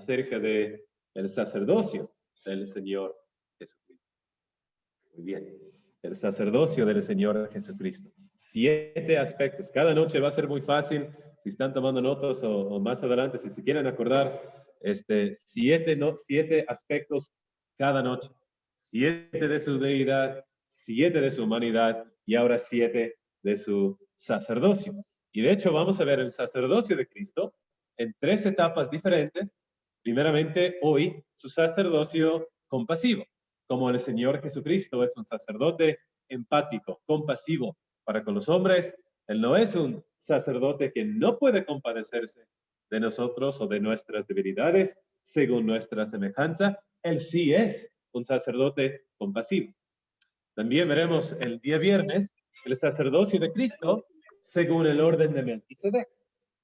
acerca de el sacerdocio del Señor Jesucristo. Muy bien. El sacerdocio del Señor Jesucristo. 7 aspectos. Cada noche va a ser muy fácil. Si están tomando notas o más adelante, si se quieren acordar, 7 aspectos cada noche. 7 de su deidad, 7 de su humanidad y ahora 7 de su sacerdocio. Y de hecho vamos a ver el sacerdocio de Cristo en 3 etapas diferentes. Primeramente, hoy, su sacerdocio compasivo, como el Señor Jesucristo es un sacerdote empático, compasivo para con los hombres. Él no es un sacerdote que no puede compadecerse de nosotros o de nuestras debilidades según nuestra semejanza. Él sí es un sacerdote compasivo. También veremos el día viernes el sacerdocio de Cristo según el orden de Melquisedec.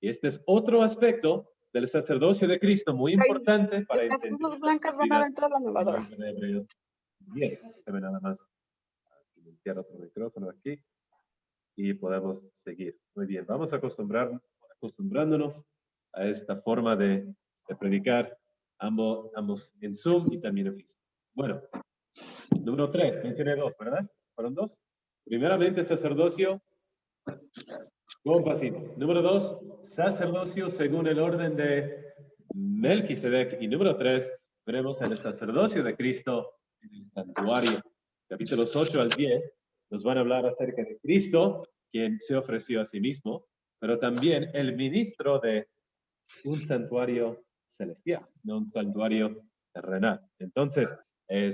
Y este es otro aspecto del sacerdocio de Cristo muy importante para entender. Las blancas van adentro de la lavadora. Bien, déjame nada más limpiar otro micrófono aquí y podemos seguir. Muy bien, vamos a acostumbrándonos a esta forma de predicar ambos en Zoom y también en Facebook. Bueno, número 3, mencioné 2, ¿verdad? ¿Fueron 2? Primeramente, sacerdocio compasivo. Número 2, sacerdocio según el orden de Melquisedec. Y número 3, veremos el sacerdocio de Cristo en el santuario. Capítulos 8 al 10 nos van a hablar acerca de Cristo, quien se ofreció a sí mismo, pero también el ministro de un santuario celestial, no un santuario terrenal. Entonces,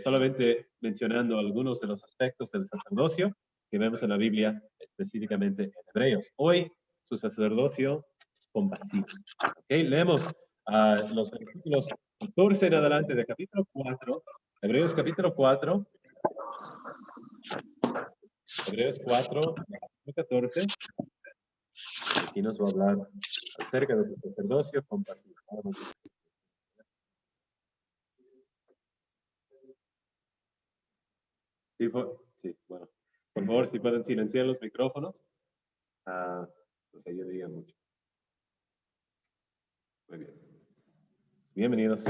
solamente mencionando algunos de los aspectos del sacerdocio que vemos en la Biblia, específicamente en Hebreos. Hoy, su sacerdocio compasivo. ¿Okay? Leemos los versículos 14 en adelante de capítulo 4, Hebreos capítulo 4, Hebreos 4, 14. Aquí nos va a hablar acerca de su sacerdocio compasivo. Sí, bueno. Por favor, si pueden silenciar los micrófonos, nos ayudaría mucho. Muy bien. Bienvenidos.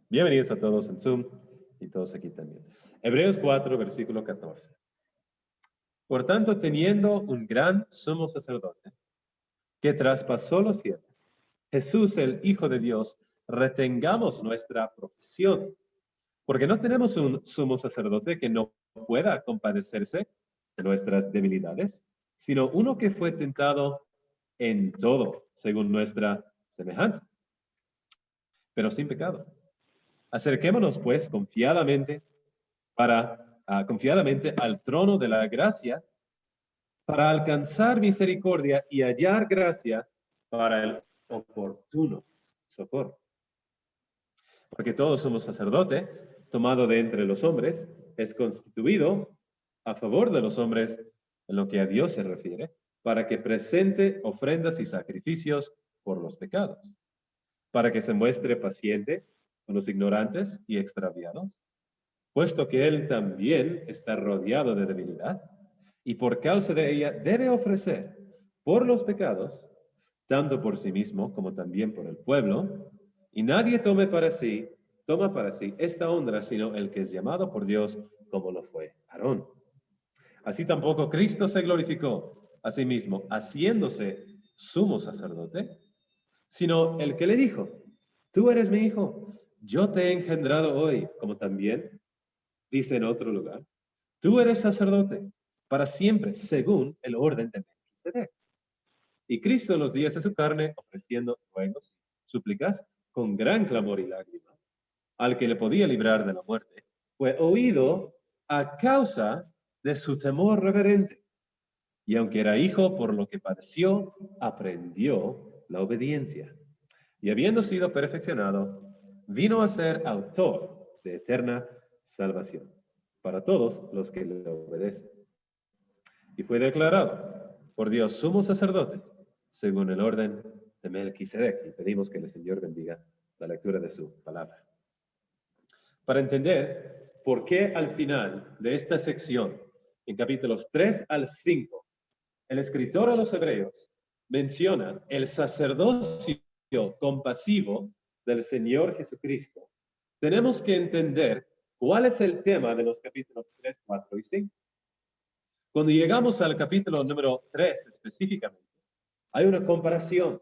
Bienvenidos a todos en Zoom y todos aquí también. Hebreos 4, versículo 14. Por tanto, teniendo un gran sumo sacerdote que traspasó los cielos, Jesús, el Hijo de Dios, retengamos nuestra profesión, porque no tenemos un sumo sacerdote que no pueda compadecerse de nuestras debilidades, sino uno que fue tentado en todo, según nuestra semejanza, pero sin pecado. Acerquémonos, pues, confiadamente al trono de la gracia para alcanzar misericordia y hallar gracia para el oportuno socorro. Porque todos somos sacerdote, tomado de entre los hombres, es constituido a favor de los hombres en lo que a Dios se refiere, para que presente ofrendas y sacrificios por los pecados, para que se muestre paciente con los ignorantes y extraviados, puesto que él también está rodeado de debilidad, y por causa de ella debe ofrecer por los pecados, tanto por sí mismo como también por el pueblo, y nadie toma para sí esta honra, sino el que es llamado por Dios, como lo fue Aarón. Así tampoco Cristo se glorificó a sí mismo, haciéndose sumo sacerdote, sino el que le dijo: tú eres mi hijo, yo te he engendrado hoy, como también dice en otro lugar, tú eres sacerdote para siempre, según el orden de Melquisedec. Y Cristo en los días de su carne, ofreciendo ruegos, súplicas, con gran clamor y lágrimas, al que le podía librar de la muerte, fue oído a causa de su temor reverente. Y aunque era hijo, por lo que padeció, aprendió la obediencia. Y habiendo sido perfeccionado, vino a ser autor de eterna salvación para todos los que le obedecen. Y fue declarado por Dios sumo sacerdote, según el orden de Melquisedec. Y pedimos que el Señor bendiga la lectura de su palabra. Para entender por qué al final de esta sección, en capítulos 3 al 5, el escritor a los Hebreos menciona el sacerdocio compasivo del Señor Jesucristo, tenemos que entender cuál es el tema de los capítulos 3, 4 y 5. Cuando llegamos al capítulo número 3 específicamente, hay una comparación.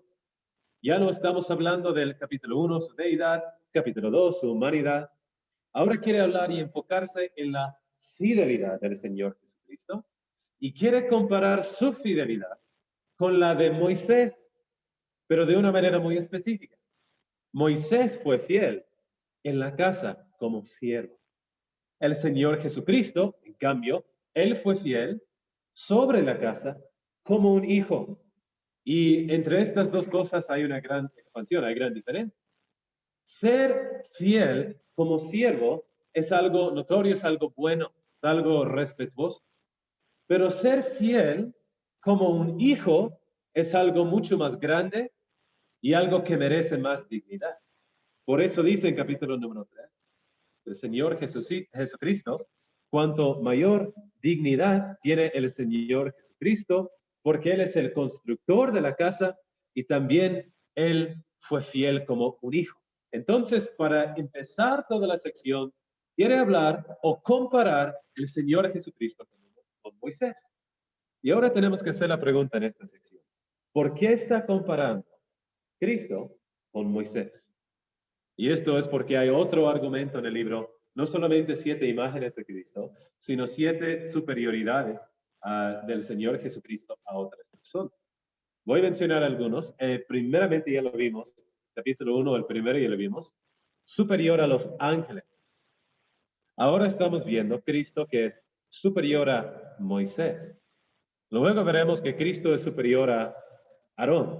Ya no estamos hablando del capítulo 1, su deidad, capítulo 2, su humanidad. Ahora quiere hablar y enfocarse en la fidelidad del Señor Jesucristo y quiere comparar su fidelidad con la de Moisés, pero de una manera muy específica. Moisés fue fiel en la casa como siervo. El Señor Jesucristo, en cambio, él fue fiel sobre la casa como un hijo. Y entre estas dos cosas hay una gran expansión, hay gran diferencia. Ser fiel como siervo es algo notorio, es algo bueno, es algo respetuoso. Pero ser fiel como un hijo es algo mucho más grande y algo que merece más dignidad. Por eso dice en capítulo número 3, el Señor Jesucristo, cuanto mayor dignidad tiene el Señor Jesucristo, porque Él es el constructor de la casa y también Él fue fiel como un hijo. Entonces, para empezar toda la sección, quiere hablar o comparar el Señor Jesucristo con Moisés. Y ahora tenemos que hacer la pregunta en esta sección. ¿Por qué está comparando Cristo con Moisés? Y esto es porque hay otro argumento en el libro, no solamente 7 imágenes de Cristo, sino 7 superioridades del Señor Jesucristo a otras personas. Voy a mencionar algunos. Primeramente ya lo vimos, capítulo 1, el primero ya lo vimos, superior a los ángeles. Ahora estamos viendo Cristo que es superior a Moisés. Luego veremos que Cristo es superior a Aarón.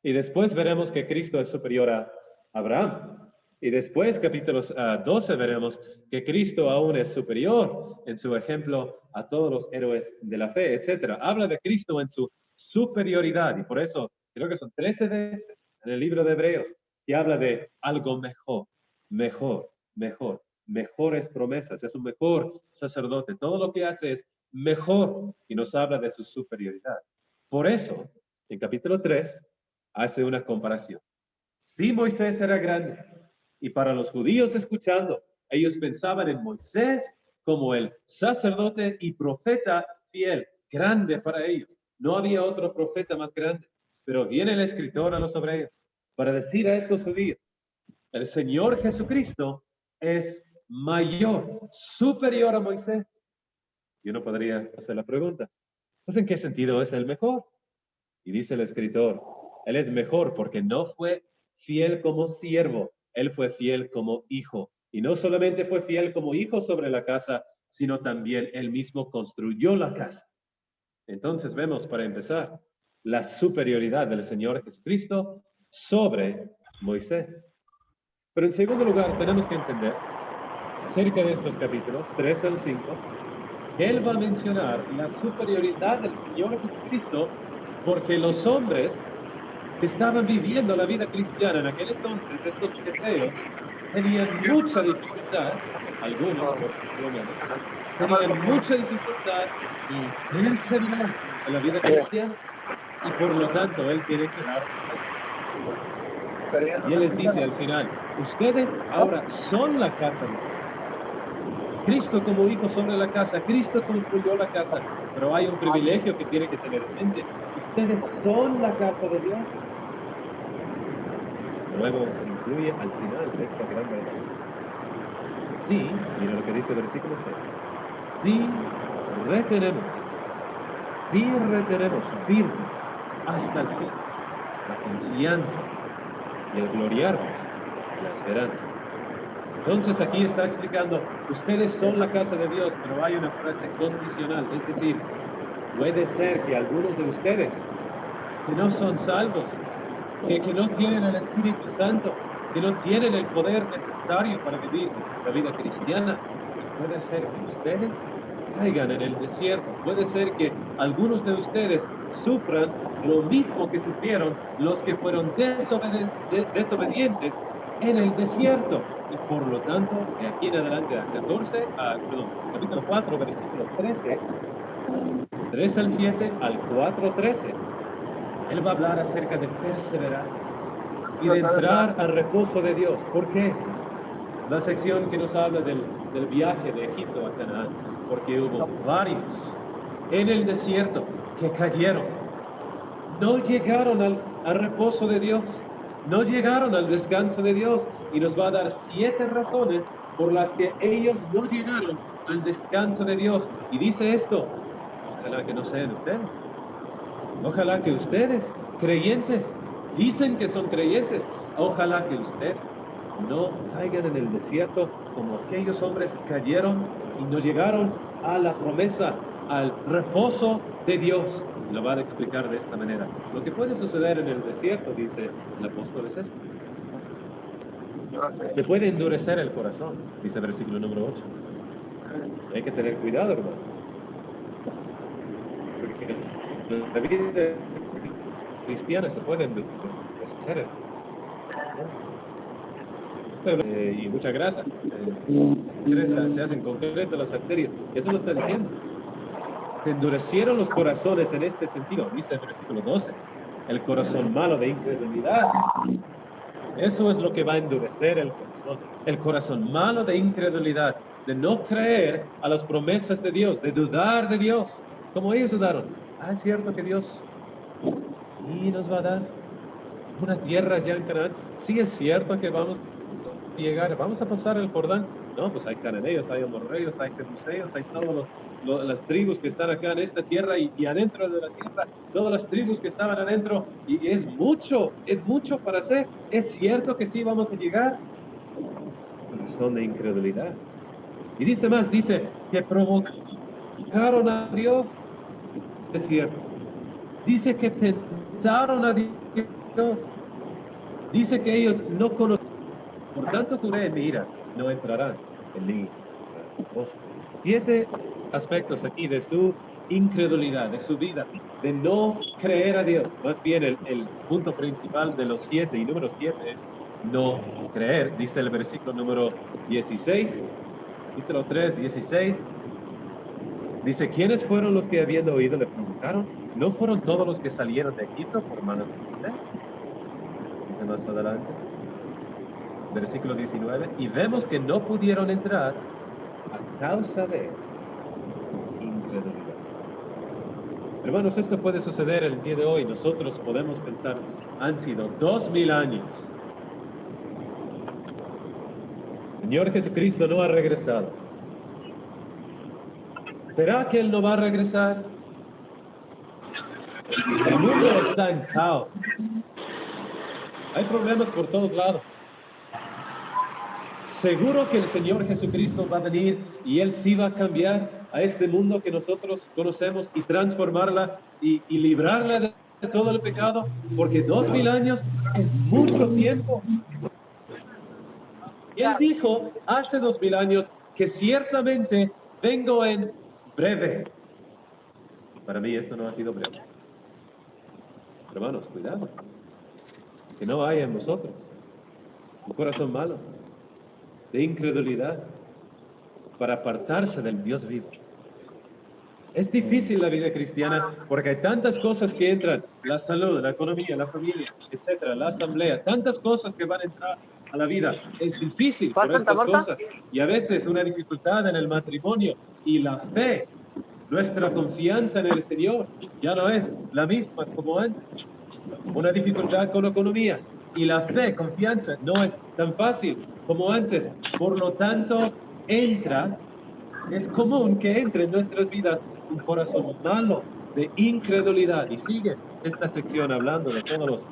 Y después veremos que Cristo es superior a Abraham. Y después, capítulos 12, veremos que Cristo aún es superior en su ejemplo a todos los héroes de la fe, etc. Habla de Cristo en su superioridad. Y por eso creo que son 13 veces en el libro de Hebreos que habla de algo mejor, mejor, mejor, mejores promesas. Es un mejor sacerdote. Todo lo que hace es mejor y nos habla de su superioridad. Por eso, en capítulo 3, hace una comparación. Si Moisés era grande y para los judíos escuchando, ellos pensaban en Moisés como el sacerdote y profeta fiel, grande para ellos. No había otro profeta más grande. Pero viene el escritor a los hebreos para decir a estos judíos, el Señor Jesucristo es mayor, superior a Moisés. Y uno podría hacer la pregunta, pues ¿en qué sentido es el mejor? Y dice el escritor, él es mejor porque no fue fiel como siervo, él fue fiel como hijo. Y no solamente fue fiel como hijo sobre la casa, sino también él mismo construyó la casa. Entonces vemos, para empezar, la superioridad del Señor Jesucristo sobre Moisés. Pero en segundo lugar, tenemos que entender, acerca de estos capítulos, 3 al 5, él va a mencionar la superioridad del Señor Jesucristo porque los hombres que estaban viviendo la vida cristiana en aquel entonces, estos hebreos, tenían mucha dificultad, algunos por lo menos, tenían mucha dificultad y perseverar en la vida cristiana. Y por lo tanto, él tiene que dar respuesta. Y él les dice al final, ustedes ahora son la casa de Dios. Cristo como hijo sobre la casa, Cristo construyó la casa, pero hay un privilegio que tiene que tener en mente. Ustedes son la casa de Dios. Luego incluye al final esta gran verdad. Sí, mira lo que dice el versículo 6. Sí retenemos firme hasta el fin la confianza y el gloriarnos en la esperanza. Entonces aquí está explicando, ustedes son la casa de Dios, pero hay una frase condicional, es decir, puede ser que algunos de ustedes que no son salvos, que no tienen el Espíritu Santo, que no tienen el poder necesario para vivir la vida cristiana, puede ser que ustedes caigan en el desierto, puede ser que algunos de ustedes sufran lo mismo que sufrieron los que fueron desobedientes en el desierto. Y por lo tanto, de aquí en adelante, capítulo 4, versículo 13, 3 al 7, al 4, 13, Él va a hablar acerca de perseverar y de entrar al reposo de Dios. ¿Por qué? La sección que nos habla del viaje de Egipto a Canaán, porque hubo varios en el desierto que cayeron. No llegaron al reposo de Dios, no llegaron al descanso de Dios, y nos va a dar 7 razones por las que ellos no llegaron al descanso de Dios. Y dice esto: ojalá que no sean ustedes. Ojalá que ustedes, creyentes, dicen que son creyentes, ojalá que ustedes no caigan en el desierto como aquellos hombres cayeron y no llegaron a la promesa, al reposo de Dios. Y lo va a explicar de esta manera. Lo que puede suceder en el desierto, dice el apóstol, es esto: se puede endurecer el corazón, dice el versículo número 8. Hay que tener cuidado, hermanos, porque la vida cristiana se puede endurecer el corazón. Y mucha grasa se hacen concretas las arterias. Eso lo está diciendo. Se endurecieron los corazones en este sentido, dice el versículo 12. El corazón malo de incredulidad. Eso es lo que va a endurecer el corazón. El corazón malo de incredulidad, de no creer a las promesas de Dios, de dudar de Dios, como ellos dudaron. Es cierto que Dios sí nos va a dar una tierra allá en Canaán. Sí es cierto que vamos a llegar, vamos a pasar el Jordán. No, pues hay cananeos, hay amorreos, hay jebuseos, hay todas las tribus que están acá en esta tierra y adentro de la tierra, todas las tribus que estaban adentro, y es mucho para hacer. Es cierto que sí vamos a llegar. Corazón de incredulidad. Y dice más, dice que provocaron a Dios. Es cierto. Dice que tentaron a Dios. Dice que ellos no conocen. Por tanto, que en mi ira no entrarán en mi reposo. 7 aspectos aquí de su incredulidad, de su vida, de no creer a Dios. Más bien el punto principal de los 7 y número 7 es no creer. Dice el versículo número 16, capítulo 3, 16. Dice: ¿quiénes fueron los que habiendo oído le provocaron? ¿No fueron todos los que salieron de Egipto por mano de Moisés? Dice más adelante, versículo 19, y vemos que no pudieron entrar a causa de incredulidad. Hermanos, esto puede suceder el día de hoy. Nosotros podemos pensar, han sido 2000 años. El Señor Jesucristo no ha regresado. ¿Será que Él no va a regresar? El mundo está en caos. Hay problemas por todos lados. Seguro que el Señor Jesucristo va a venir y Él sí va a cambiar a este mundo que nosotros conocemos y transformarla y librarla de todo el pecado, porque 2000 años es mucho tiempo. Y Él dijo hace 2000 años que ciertamente vengo en breve. Para mí esto no ha sido breve. Hermanos, cuidado, que no haya en nosotros un corazón malo de incredulidad para apartarse del Dios vivo. Es difícil la vida cristiana porque hay tantas cosas que entran: la salud, la economía, la familia, etcétera, la asamblea, tantas cosas que van a entrar a la vida. Es difícil por estas cosas, y a veces una dificultad en el matrimonio, y la fe, nuestra confianza en el Señor ya no es la misma como antes. Una dificultad con la economía, y la fe, confianza, no es tan fácil como antes. Por lo tanto, es común que entre en nuestras vidas un corazón malo de incredulidad. Y sigue esta sección hablando de todas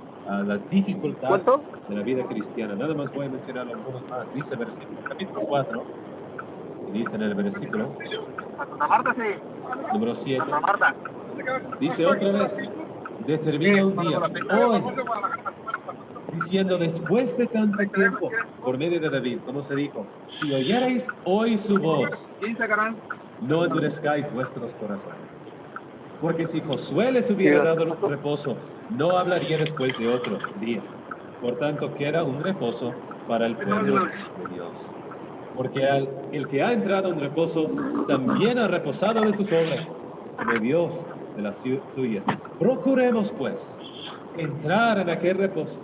las dificultades de la vida cristiana. Nada más voy a mencionar algunos más. Dice el versículo, capítulo 4, y dice en el versículo número 7, dice otra vez: determina un día, hoy, diciendo después de tanto tiempo, por medio de David, como se dijo: si oyerais hoy su voz, no endurezcáis vuestros corazones. Porque si Josué les hubiera dado reposo, no hablaría después de otro día. Por tanto, queda un reposo para el pueblo de Dios. Porque el que ha entrado en reposo también ha reposado de sus obras, como Dios de las suyas. Procuremos, pues, entrar en aquel reposo,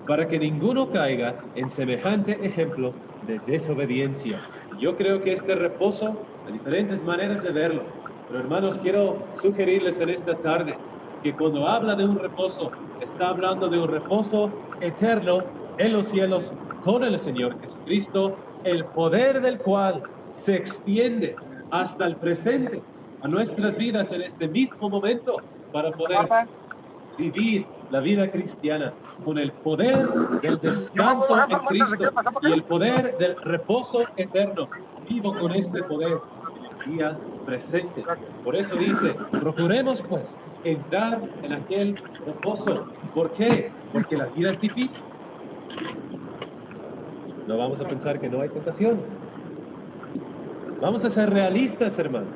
para que ninguno caiga en semejante ejemplo de desobediencia. Yo creo que este reposo, hay diferentes maneras de verlo, pero hermanos, quiero sugerirles en esta tarde que cuando habla de un reposo, está hablando de un reposo eterno en los cielos con el Señor Jesucristo, el poder del cual se extiende hasta el presente, a nuestras vidas en este mismo momento, para poder vivir la vida cristiana con el poder del descanso en Cristo y el poder del reposo eterno. Vivo con este poder en el día presente. Por eso dice, procuremos pues entrar en aquel reposo. ¿Por qué? Porque la vida es difícil. No vamos a pensar que no hay tentación. Vamos a ser realistas, hermanos.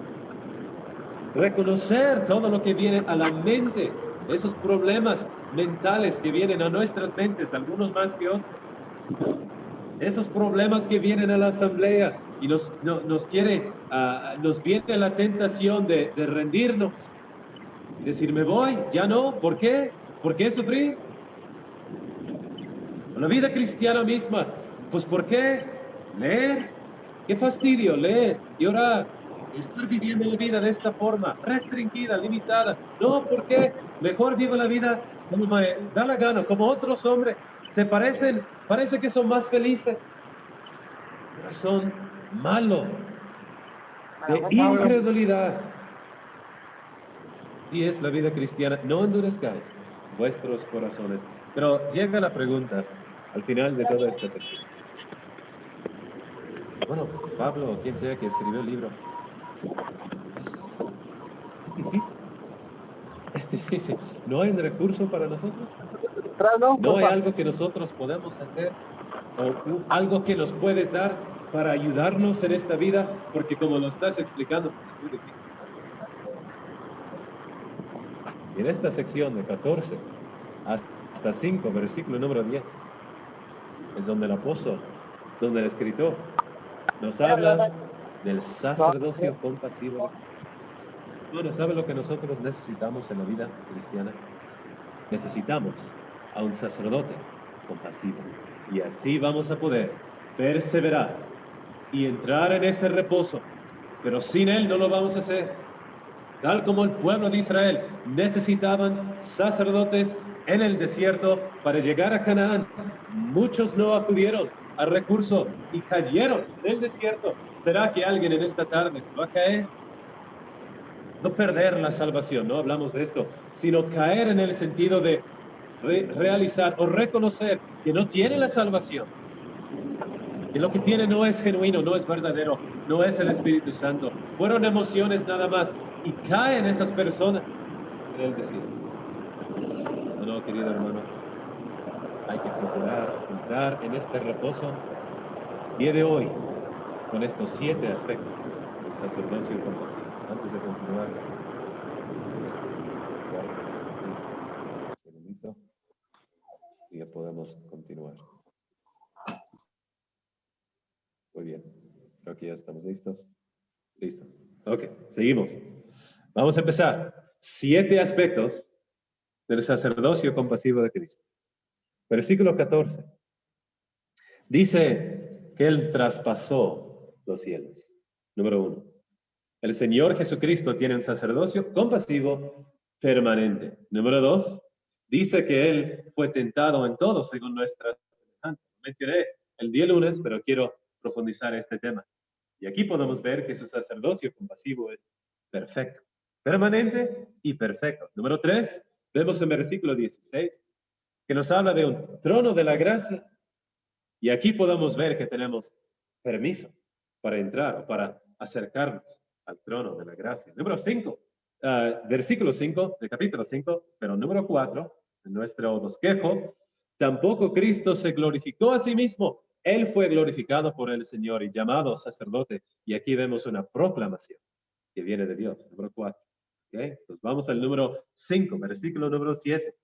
Reconocer todo lo que viene a la mente, esos problemas mentales que vienen a nuestras mentes, algunos más que otros. Esos problemas que vienen a la asamblea y nos viene la tentación de rendirnos y decir, me voy, ya no, ¿por qué? ¿Por qué sufrir? La vida cristiana misma, pues ¿por qué? Leer, qué fastidio, leer y orar. Estar viviendo la vida de esta forma, restringida, limitada. No, ¿por qué? Mejor vivo la vida como me da la gana, como otros hombres. Se parecen, parece que son más felices. Corazón malo, de incredulidad. Y es la vida cristiana. No endurezcáis vuestros corazones. Pero llega la pregunta al final de toda esta sección. Bueno, Pablo, quien sea que escribió el libro, es difícil. Es difícil. ¿No hay recurso para nosotros? ¿No hay algo que nosotros podemos hacer? ¿O algo que nos puedes dar para ayudarnos en esta vida? Porque como lo estás explicando, pues es muy difícil. Y en esta sección de 14 hasta 5, versículo número 10, es donde el apóstol, donde el escritor nos habla del sacerdocio compasivo. Bueno, ¿sabe lo que nosotros necesitamos en la vida cristiana? Necesitamos a un sacerdote compasivo. Y así vamos a poder perseverar y entrar en ese reposo. Pero sin él no lo vamos a hacer. Tal como el pueblo de Israel necesitaban sacerdotes en el desierto para llegar a Canaán, muchos no acudieron al recurso y cayeron en el desierto. ¿Será que alguien en esta tarde se va a caer? No perder la salvación, no hablamos de esto, sino caer en el sentido de realizar o reconocer que no tiene la salvación, que lo que tiene no es genuino, no es verdadero, no es el Espíritu Santo. Fueron emociones nada más y caen esas personas en el desierto. No, querido hermano, hay que procurar entrar en este reposo día de hoy con estos 7 aspectos del sacerdocio compasivo. Antes de continuar, un segundito y ya podemos continuar. Muy bien, creo que ya estamos listos. Listo. Ok, seguimos. Vamos a empezar. 7 aspectos del sacerdocio compasivo de Cristo. Versículo 14. Dice que Él traspasó los cielos. Número 1. El Señor Jesucristo tiene un sacerdocio compasivo permanente. Número 2. Dice que Él fue tentado en todo según nuestra semejanza. Mencioné el día lunes, pero quiero profundizar este tema. Y aquí podemos ver que su sacerdocio compasivo es perfecto, permanente y perfecto. Número 3, vemos en versículo 16 que nos habla de un trono de la gracia. Y aquí podemos ver que tenemos permiso para entrar o para acercarnos al trono de la gracia. Número 5, versículo 5 del capítulo 5, pero número 4, en nuestro bosquejo, tampoco Cristo se glorificó a sí mismo. Él fue glorificado por el Señor y llamado sacerdote. Y aquí vemos una proclamación que viene de Dios. Número 4. ¿Okay? Entonces vamos al número 5, versículo número 7.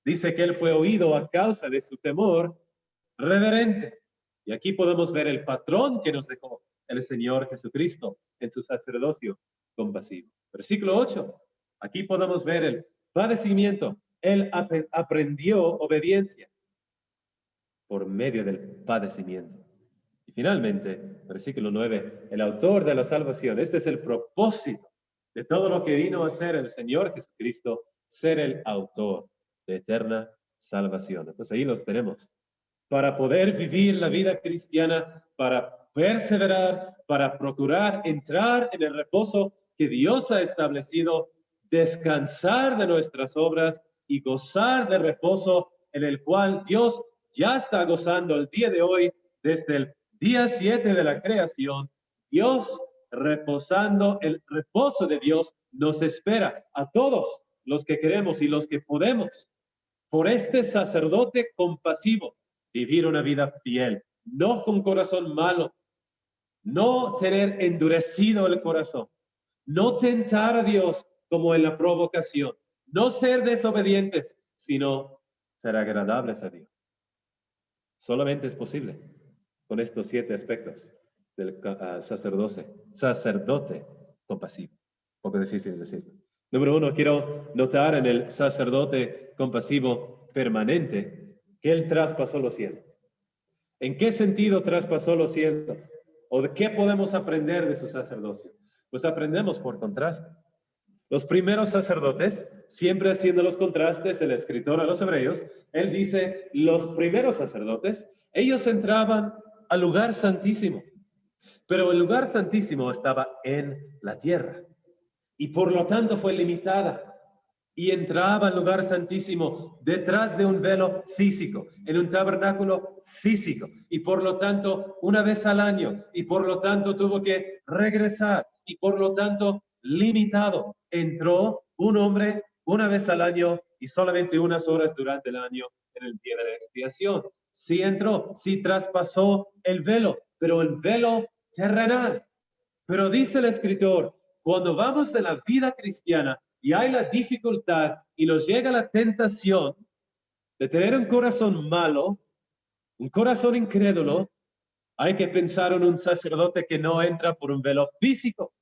Dice que Él fue oído a causa de su temor reverente. Y aquí podemos ver el patrón que nos dejó el Señor Jesucristo en su sacerdocio compasivo. Versículo 8. Aquí podemos ver el padecimiento Él aprendió obediencia por medio del padecimiento. Y finalmente, versículo 9, el autor de la salvación. Este es el propósito de todo lo que vino a hacer el Señor Jesucristo, ser el autor de eterna salvación. Entonces ahí los tenemos. Para poder vivir la vida cristiana, para perseverar, para procurar entrar en el reposo que Dios ha establecido, descansar de nuestras obras y gozar del reposo en el cual Dios ya está gozando el día de hoy, desde el día 7 de la creación. Dios, reposando, el reposo de Dios nos espera a todos los que queremos y los que podemos. Por este sacerdote compasivo, vivir una vida fiel, no con corazón malo, no tener endurecido el corazón, no tentar a Dios como en la provocación, no ser desobedientes, sino ser agradables a Dios. Solamente es posible con estos 7 aspectos del sacerdote compasivo. Un poco difícil decirlo. Número 1, quiero notar en el sacerdote compasivo permanente que él traspasó los cielos. ¿En qué sentido traspasó los cielos? ¿O de qué podemos aprender de su sacerdocio? Pues aprendemos por contraste. Los primeros sacerdotes, siempre haciendo los contrastes, el escritor a los hebreos, él dice, los primeros sacerdotes, ellos entraban al lugar santísimo, pero el lugar santísimo estaba en la tierra y por lo tanto fue limitada. Y entraba al lugar santísimo detrás de un velo físico, en un tabernáculo físico, y por lo tanto una vez al año, y por lo tanto tuvo que regresar, y por lo tanto limitado. Entró un hombre una vez al año y solamente unas horas durante el año en el día de la expiación. Sí entró, sí traspasó el velo, pero el velo terrenal. Pero dice el escritor, cuando vamos en la vida cristiana y hay la dificultad y nos llega la tentación de tener un corazón malo, un corazón incrédulo, hay que pensar en un sacerdote que no entra por un velo físico,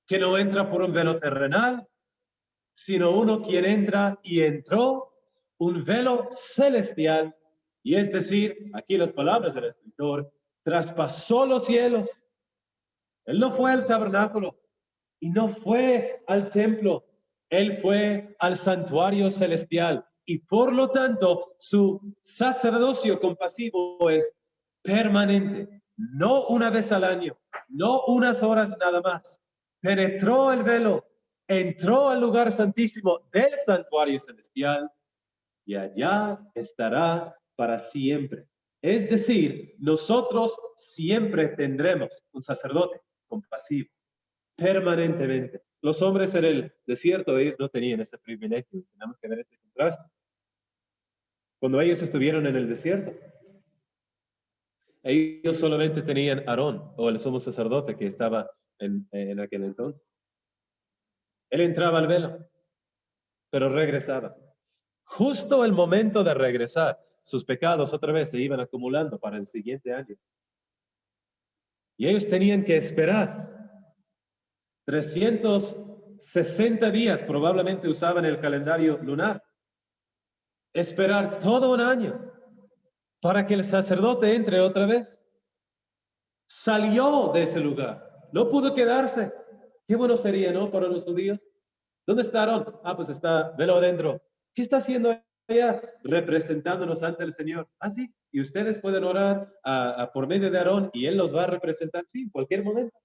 que no entra por un velo terrenal, sino uno quien entra y entró un velo celestial, y es decir, aquí las palabras del escritor, traspasó los cielos. Él no fue al tabernáculo y no fue al templo. Él fue al santuario celestial y por lo tanto su sacerdocio compasivo es permanente, no una vez al año, no unas horas nada más. Penetró el velo, entró al lugar santísimo del santuario celestial y allá estará para siempre. Es decir, nosotros siempre tendremos un sacerdote compasivo, permanentemente. Los hombres en el desierto, ellos no tenían ese privilegio. Tenemos que ver ese contraste. Cuando ellos estuvieron en el desierto, ellos solamente tenían Aarón, o el sumo sacerdote que estaba en aquel entonces. Él entraba al velo, pero regresaba. Justo el momento de regresar, sus pecados otra vez se iban acumulando para el siguiente año. Y ellos tenían que esperar 360 días, probablemente usaban el calendario lunar. Esperar todo un año para que el sacerdote entre otra vez. Salió de ese lugar, no pudo quedarse. Qué bueno sería, ¿no? Para los judíos. ¿Dónde está Aarón? Ah, pues está, velo adentro. ¿Qué está haciendo ella? Representándonos ante el Señor. Ah, sí. Y ustedes pueden orar por medio de Aarón y él los va a representar, sí, en cualquier momento.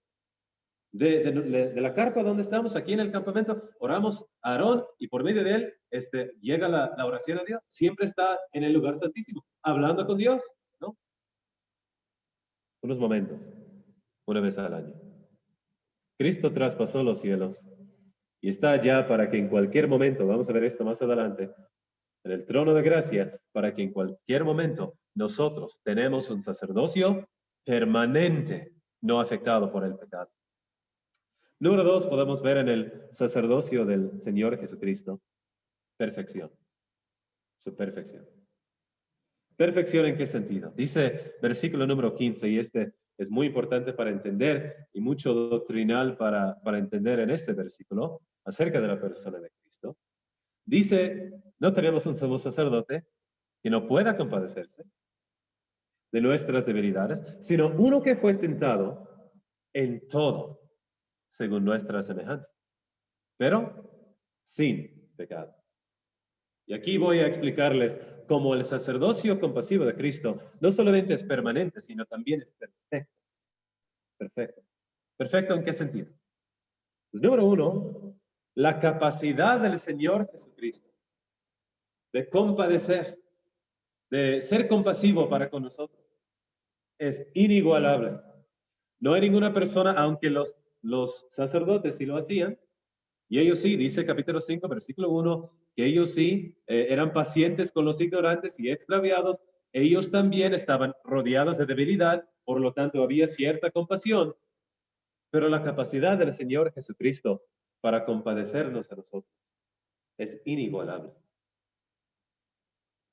De la carpa donde estamos, aquí en el campamento, oramos a Aarón y por medio de él llega la oración a Dios. Siempre está en el lugar santísimo, hablando con Dios, ¿no? Unos momentos, una vez al año. Cristo traspasó los cielos y está allá para que en cualquier momento, vamos a ver esto más adelante, en el trono de gracia, para que en cualquier momento nosotros tenemos un sacerdocio permanente, no afectado por el pecado. Número 2, podemos ver en el sacerdocio del Señor Jesucristo, perfección, su perfección. ¿Perfección en qué sentido? Dice versículo número 15, y este es muy importante para entender y mucho doctrinal para entender en este versículo acerca de la persona de Cristo. Dice, no tenemos un sumo sacerdote que no pueda compadecerse de nuestras debilidades, sino uno que fue tentado en todo, según nuestra semejanza, pero sin pecado. Y aquí voy a explicarles cómo el sacerdocio compasivo de Cristo no solamente es permanente, sino también es perfecto. Perfecto. ¿Perfecto en qué sentido? Pues, número uno, la capacidad del Señor Jesucristo de compadecer, de ser compasivo para con nosotros, es inigualable. No hay ninguna persona, aunque los sacerdotes sí lo hacían, y ellos sí, dice capítulo 5, versículo 1, que ellos sí eran pacientes con los ignorantes y extraviados, ellos también estaban rodeados de debilidad, por lo tanto había cierta compasión, pero la capacidad del Señor Jesucristo para compadecernos a nosotros es inigualable.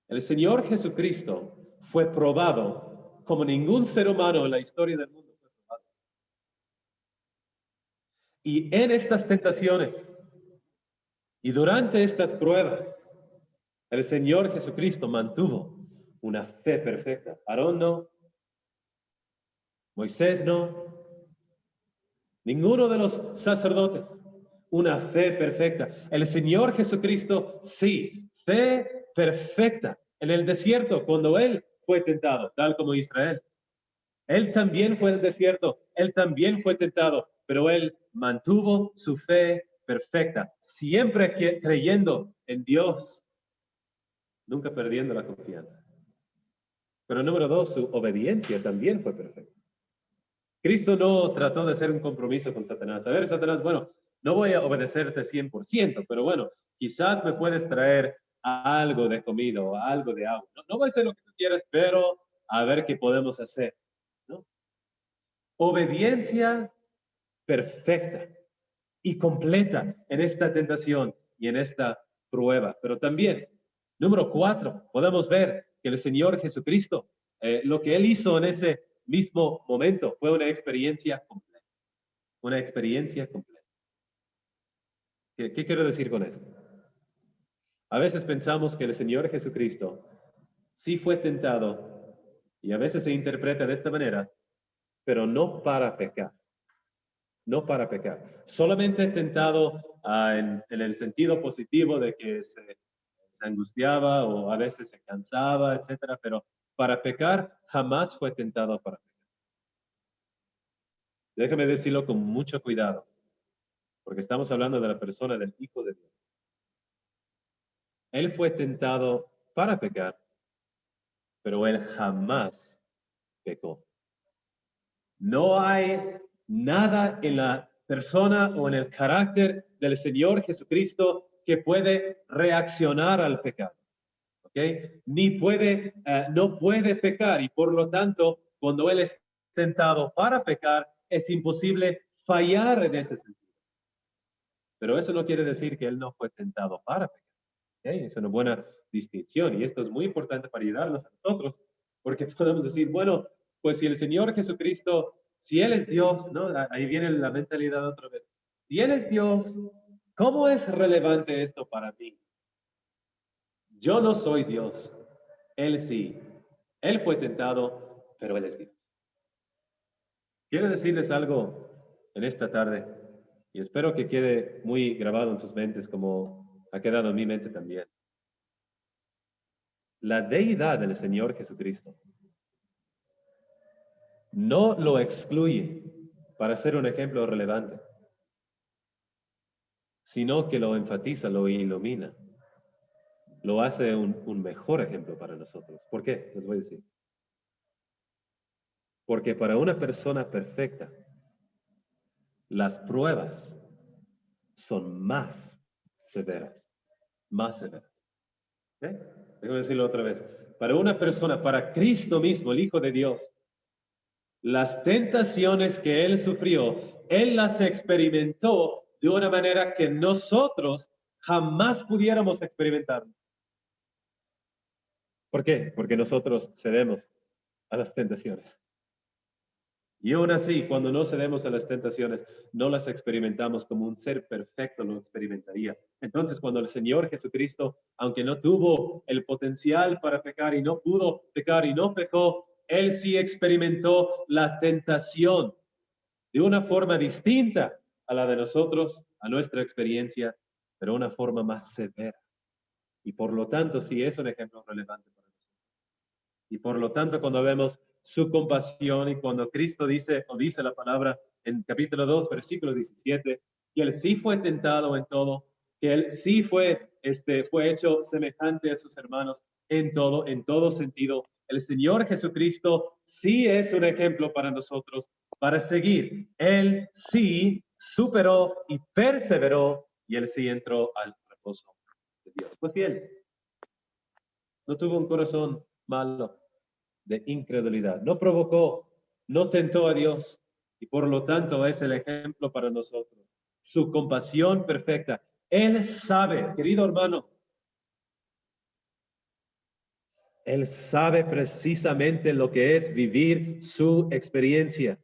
El Señor Jesucristo fue probado como ningún ser humano en la historia del mundo fue probado. Y en estas tentaciones y durante estas pruebas, el Señor Jesucristo mantuvo una fe perfecta. Aarón no, Moisés no, ninguno de los sacerdotes, una fe perfecta. El Señor Jesucristo, sí, fe perfecta. En el desierto, cuando Él fue tentado, tal como Israel. Él también fue en el desierto, Él también fue tentado, pero Él mantuvo su fe perfecta, siempre creyendo en Dios, nunca perdiendo la confianza. Pero número dos, su obediencia también fue perfecta. Cristo no trató de hacer un compromiso con Satanás. A ver, Satanás, bueno, no voy a obedecerte 100%, pero bueno, quizás me puedes traer algo de comida o algo de agua. No voy a hacer lo que tú quieras, pero a ver qué podemos hacer, ¿no? Obediencia perfecta y completa en esta tentación y en esta prueba. Pero también, número 4, podemos ver que el Señor Jesucristo, lo que Él hizo en ese mismo momento fue una experiencia completa. Una experiencia completa. ¿Qué quiero decir con esto? A veces pensamos que el Señor Jesucristo sí fue tentado y a veces se interpreta de esta manera, pero no para pecar. No para pecar. Solamente tentado en el sentido positivo de que se angustiaba o a veces se cansaba, etcétera, pero para pecar jamás fue tentado para pecar. Déjame decirlo con mucho cuidado, porque estamos hablando de la persona del Hijo de Dios. Él fue tentado para pecar, pero él jamás pecó. No hay nada en la persona o en el carácter del Señor Jesucristo que puede reaccionar al pecado. ¿Ok? No puede pecar y por lo tanto, cuando Él es tentado para pecar, es imposible fallar en ese sentido. Pero eso no quiere decir que Él no fue tentado para pecar. ¿Okay? Es una buena distinción y esto es muy importante para ayudarnos a nosotros, porque podemos decir, bueno, pues si el Señor Jesucristo, si Él es Dios, ¿no? Ahí viene la mentalidad otra vez. Si Él es Dios, ¿cómo es relevante esto para mí? Yo no soy Dios, Él sí. Él fue tentado, pero Él es Dios. Quiero decirles algo en esta tarde y espero que quede muy grabado en sus mentes como ha quedado en mi mente también. La deidad del Señor Jesucristo no lo excluye para ser un ejemplo relevante, sino que lo enfatiza, lo ilumina, lo hace un mejor ejemplo para nosotros. ¿Por qué? Les voy a decir. Porque para una persona perfecta, las pruebas son más severas, más severas. ¿Okay? Déjame decirlo otra vez. Para una persona, para Cristo mismo, el Hijo de Dios, las tentaciones que Él sufrió, Él las experimentó de una manera que nosotros jamás pudiéramos experimentar. ¿Por qué? Porque nosotros cedemos a las tentaciones. Y aún así, cuando no cedemos a las tentaciones, no las experimentamos como un ser perfecto lo experimentaría. Entonces, cuando el Señor Jesucristo, aunque no tuvo el potencial para pecar y no pudo pecar y no pecó, Él sí experimentó la tentación de una forma distinta a la de nosotros, a nuestra experiencia, pero una forma más severa. Y por lo tanto, sí es un ejemplo relevante para nosotros. Y por lo tanto, cuando vemos su compasión y cuando Cristo dice, o dice la palabra en capítulo 2, versículo 17, que Él sí fue tentado en todo, que Él sí fue hecho semejante a sus hermanos en todo sentido. El Señor Jesucristo sí es un ejemplo para nosotros, para seguir. Él sí superó y perseveró y Él sí entró al reposo de Dios. Fue fiel. No tuvo un corazón malo de incredulidad. No provocó, no tentó a Dios y por lo tanto es el ejemplo para nosotros. Su compasión perfecta. Él sabe, querido hermano, Él sabe precisamente lo que es vivir su experiencia.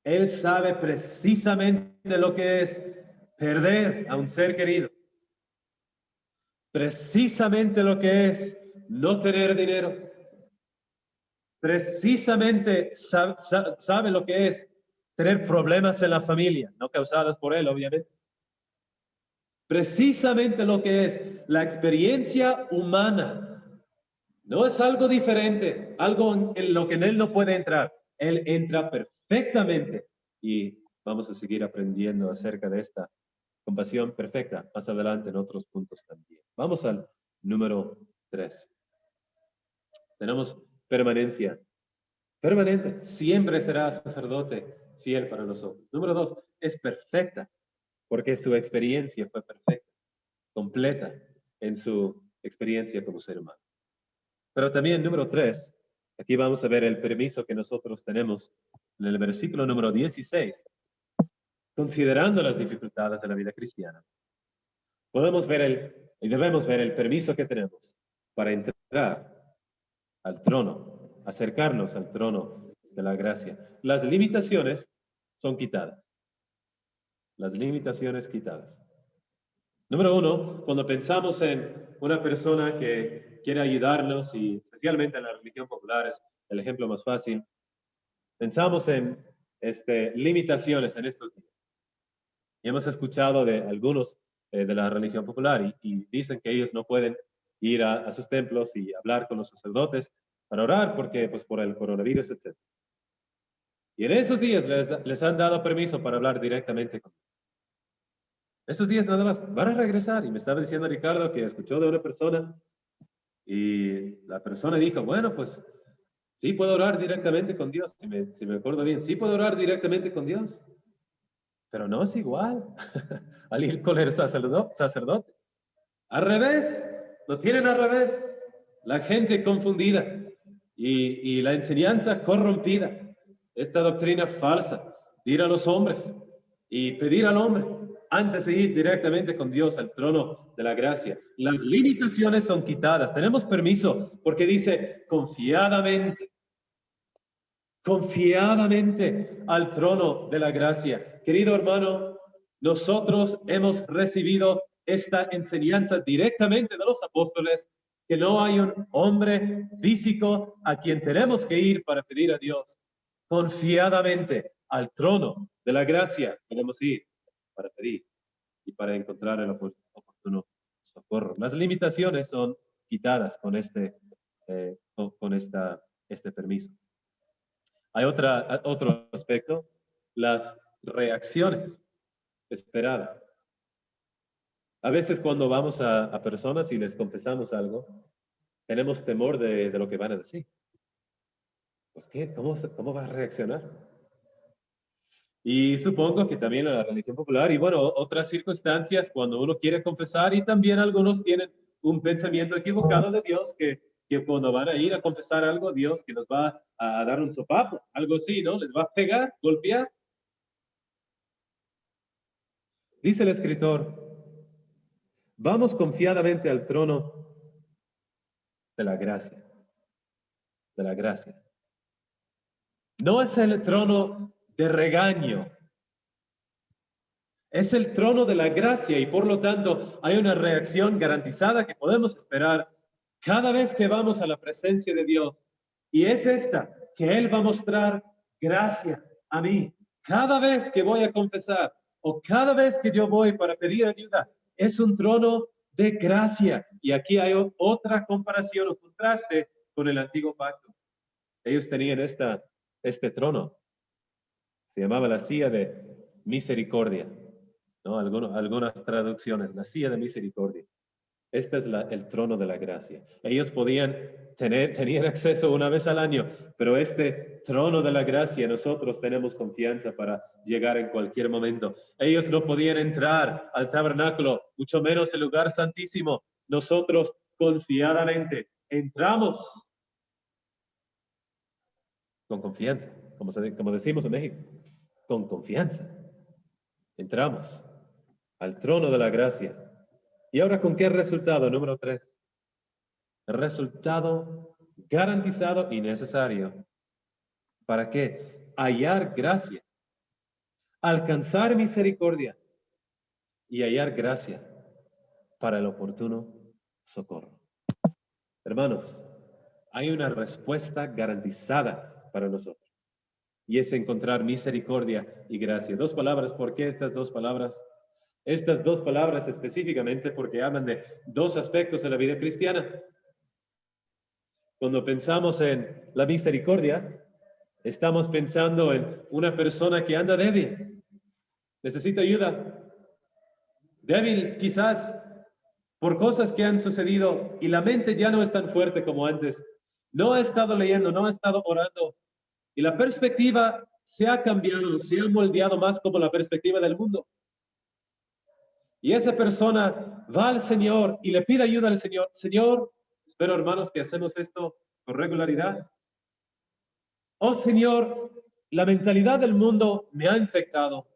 Él sabe precisamente lo que es perder a un ser querido. Precisamente lo que es no tener dinero. Precisamente sabe lo que es tener problemas en la familia, no causados por él, obviamente. Precisamente lo que es la experiencia humana. No es algo diferente, algo en lo que en él no puede entrar. Él entra perfectamente y vamos a seguir aprendiendo acerca de esta compasión perfecta más adelante en otros puntos también. Vamos al número 3. Tenemos permanencia. Permanente, siempre será sacerdote fiel para nosotros. Número 2, es perfecta, porque su experiencia fue perfecta, completa en su experiencia como ser humano. Pero también, número 3, aquí vamos a ver el permiso que nosotros tenemos en el versículo número 16, considerando las dificultades de la vida cristiana. Podemos ver y debemos ver el permiso que tenemos para entrar al trono, acercarnos al trono de la gracia. Las limitaciones son quitadas. Las limitaciones quitadas. Número 1, cuando pensamos en una persona que quiere ayudarnos, y especialmente en la religión popular es el ejemplo más fácil, pensamos en limitaciones en estos días. Y hemos escuchado de algunos de la religión popular y dicen que ellos no pueden ir a sus templos y hablar con los sacerdotes para orar porque, pues, por el coronavirus, etc. Y en esos días les han dado permiso para hablar directamente con ellos. Estos días nada más van a regresar. Y me estaba diciendo Ricardo que escuchó de una persona y la persona dijo, bueno, pues sí puedo orar directamente con Dios. Si me acuerdo bien, sí puedo orar directamente con Dios. Pero no es igual al ir con el sacerdote. Al revés, lo tienen al revés. La gente confundida y la enseñanza corrompida. Esta doctrina falsa de ir a los hombres y pedir al hombre antes de ir directamente con Dios al trono de la gracia. Las limitaciones son quitadas. Tenemos permiso porque dice confiadamente, confiadamente al trono de la gracia. Querido hermano, nosotros hemos recibido esta enseñanza directamente de los apóstoles, que no hay un hombre físico a quien tenemos que ir para pedir a Dios. Confiadamente al trono de la gracia podemos ir para pedir y para encontrar el oportuno socorro. Las limitaciones son quitadas con este permiso. Hay otro aspecto, las reacciones esperadas. A veces cuando vamos a personas y les confesamos algo, tenemos temor de lo que van a decir. Pues, ¿qué? ¿Cómo va a reaccionar? Y supongo que también la religión popular y bueno, otras circunstancias cuando uno quiere confesar y también algunos tienen un pensamiento equivocado de Dios que cuando van a ir a confesar algo, Dios que nos va a dar un sopapo, algo así, ¿no? Les va a pegar, golpear. Dice el escritor, vamos confiadamente al trono de la gracia. de la gracia. No es el trono de regaño. Es el trono de la gracia y por lo tanto hay una reacción garantizada que podemos esperar cada vez que vamos a la presencia de Dios. Y es esta, que Él va a mostrar gracia a mí. Cada vez que voy a confesar o cada vez que yo voy para pedir ayuda, es un trono de gracia. Y aquí hay otra comparación o contraste con el antiguo pacto. Ellos tenían este trono. Se llamaba la silla de misericordia. ¿No? Algunas traducciones, la silla de misericordia. Este es el trono de la gracia. Ellos tenían acceso una vez al año, pero este trono de la gracia nosotros tenemos confianza para llegar en cualquier momento. Ellos no podían entrar al tabernáculo, mucho menos el lugar santísimo. Nosotros confiadamente entramos con confianza, como decimos en México, con confianza. Entramos al trono de la gracia. ¿Y ahora con qué resultado? Número 3. Resultado garantizado y necesario. ¿Para qué? Hallar gracia, alcanzar misericordia y hallar gracia para el oportuno socorro. Hermanos, hay una respuesta garantizada para nosotros y es encontrar misericordia y gracia. 2 palabras. ¿Por qué estas 2 palabras? Estas 2 palabras específicamente porque hablan de 2 aspectos de la vida cristiana. Cuando pensamos en la misericordia, estamos pensando en una persona que anda débil, necesita ayuda. Débil quizás por cosas que han sucedido y la mente ya no es tan fuerte como antes. No ha estado leyendo, no ha estado orando y la perspectiva se ha cambiado, se ha moldeado más como la perspectiva del mundo. Y esa persona va al Señor y le pide ayuda al Señor. Señor, espero hermanos que hacemos esto con regularidad. Oh Señor, la mentalidad del mundo me ha infectado.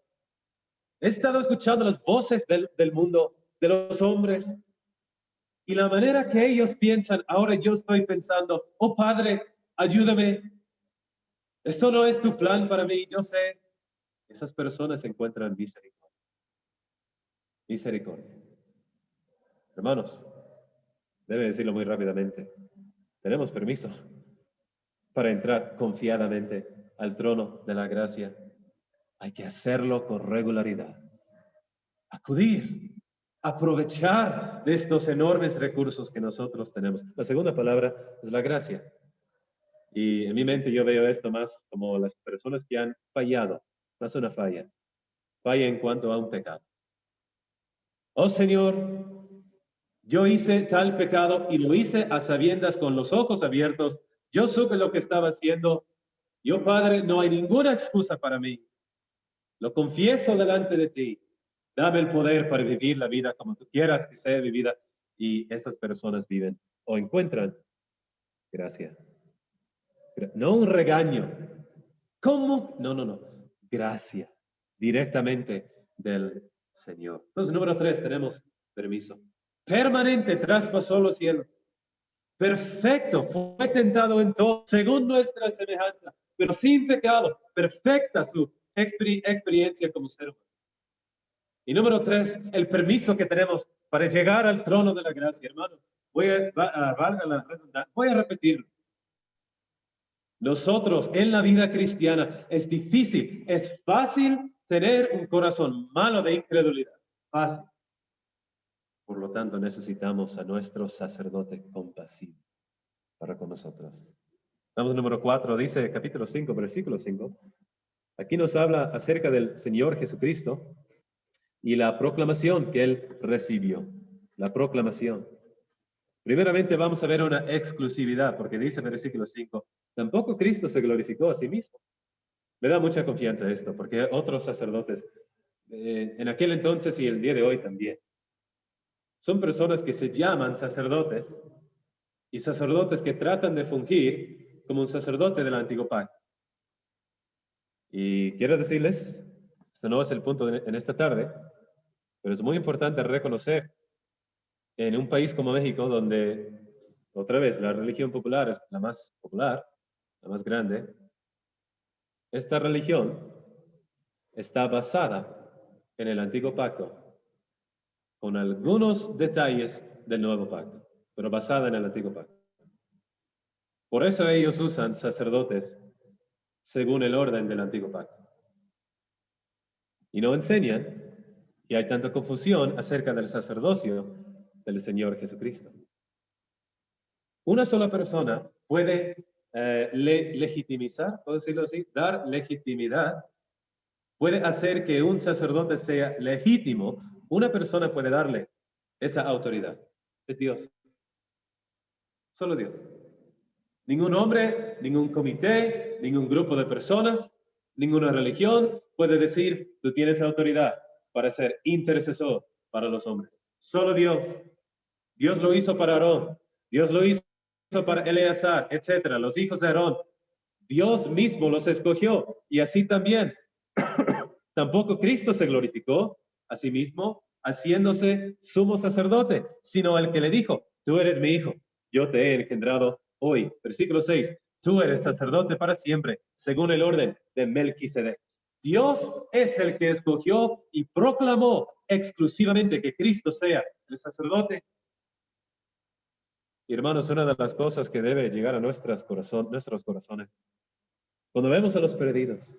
He estado escuchando las voces del mundo, de los hombres, y la manera que ellos piensan, ahora yo estoy pensando, oh Padre, ayúdame. Esto no es tu plan para mí, yo sé. Esas personas encuentran misericordia. Misericordia. Hermanos, debe decirlo muy rápidamente. Tenemos permiso para entrar confiadamente al trono de la gracia. Hay que hacerlo con regularidad. Acudir, aprovechar de estos enormes recursos que nosotros tenemos. La segunda palabra es la gracia. Y en mi mente yo veo esto más como las personas que han fallado. No es una falla. Falla en cuanto a un pecado. Oh Señor, yo hice tal pecado y lo hice a sabiendas con los ojos abiertos. Yo supe lo que estaba haciendo. Yo, Padre, no hay ninguna excusa para mí. Lo confieso delante de ti. Dame el poder para vivir la vida como tú quieras que sea vivida. Y esas personas viven o encuentran gracia. No un regaño. ¿Cómo? No. Gracia. Directamente del Señor. Entonces, número 3, tenemos permiso. Permanente traspasó los cielos. Perfecto, fue tentado en todo, según nuestra semejanza, pero sin pecado. Perfecta su experiencia como ser humano. Y número 3, el permiso que tenemos para llegar al trono de la gracia, hermanos. Voy a repetirlo. Nosotros en la vida cristiana es difícil, es fácil tener un corazón malo de incredulidad. Fácil. Por lo tanto, necesitamos a nuestro sacerdote compasivo para con nosotros. Vamos, número 4, dice capítulo 5, versículo 5. Aquí nos habla acerca del Señor Jesucristo y la proclamación que Él recibió. La proclamación. Primeramente vamos a ver una exclusividad, porque dice en versículo 5, tampoco Cristo se glorificó a sí mismo. Me da mucha confianza esto, porque otros sacerdotes, en aquel entonces y el día de hoy también, son personas que se llaman sacerdotes y sacerdotes que tratan de fungir como un sacerdote del antiguo pacto. Y quiero decirles, este no es el punto en esta tarde, pero es muy importante reconocer en un país como México, donde otra vez la religión popular es la más popular, la más grande, esta religión está basada en el antiguo pacto, con algunos detalles del nuevo pacto, pero basada en el antiguo pacto. Por eso ellos usan sacerdotes según el orden del antiguo pacto. Y no enseñan, y hay tanta confusión acerca del sacerdocio del Señor Jesucristo. Una sola persona puede legitimizar, ¿puedo decirlo así? Dar legitimidad, puede hacer que un sacerdote sea legítimo. Una persona puede darle esa autoridad. Es Dios. Solo Dios. Ningún hombre, ningún comité, ningún grupo de personas, ninguna religión puede decir, tú tienes autoridad para ser intercesor para los hombres. Solo Dios. Dios lo hizo para Aarón. Dios lo hizo para Eleazar, etcétera, los hijos de Aarón. Dios mismo los escogió y así también. Tampoco Cristo se glorificó a sí mismo haciéndose sumo sacerdote, sino el que le dijo, tú eres mi hijo, yo te he engendrado hoy. Versículo 6, tú eres sacerdote para siempre, según el orden de Melquisedec. Dios es el que escogió y proclamó exclusivamente que Cristo sea el sacerdote. Y hermanos, una de las cosas que debe llegar a nuestros corazones, cuando vemos a los perdidos,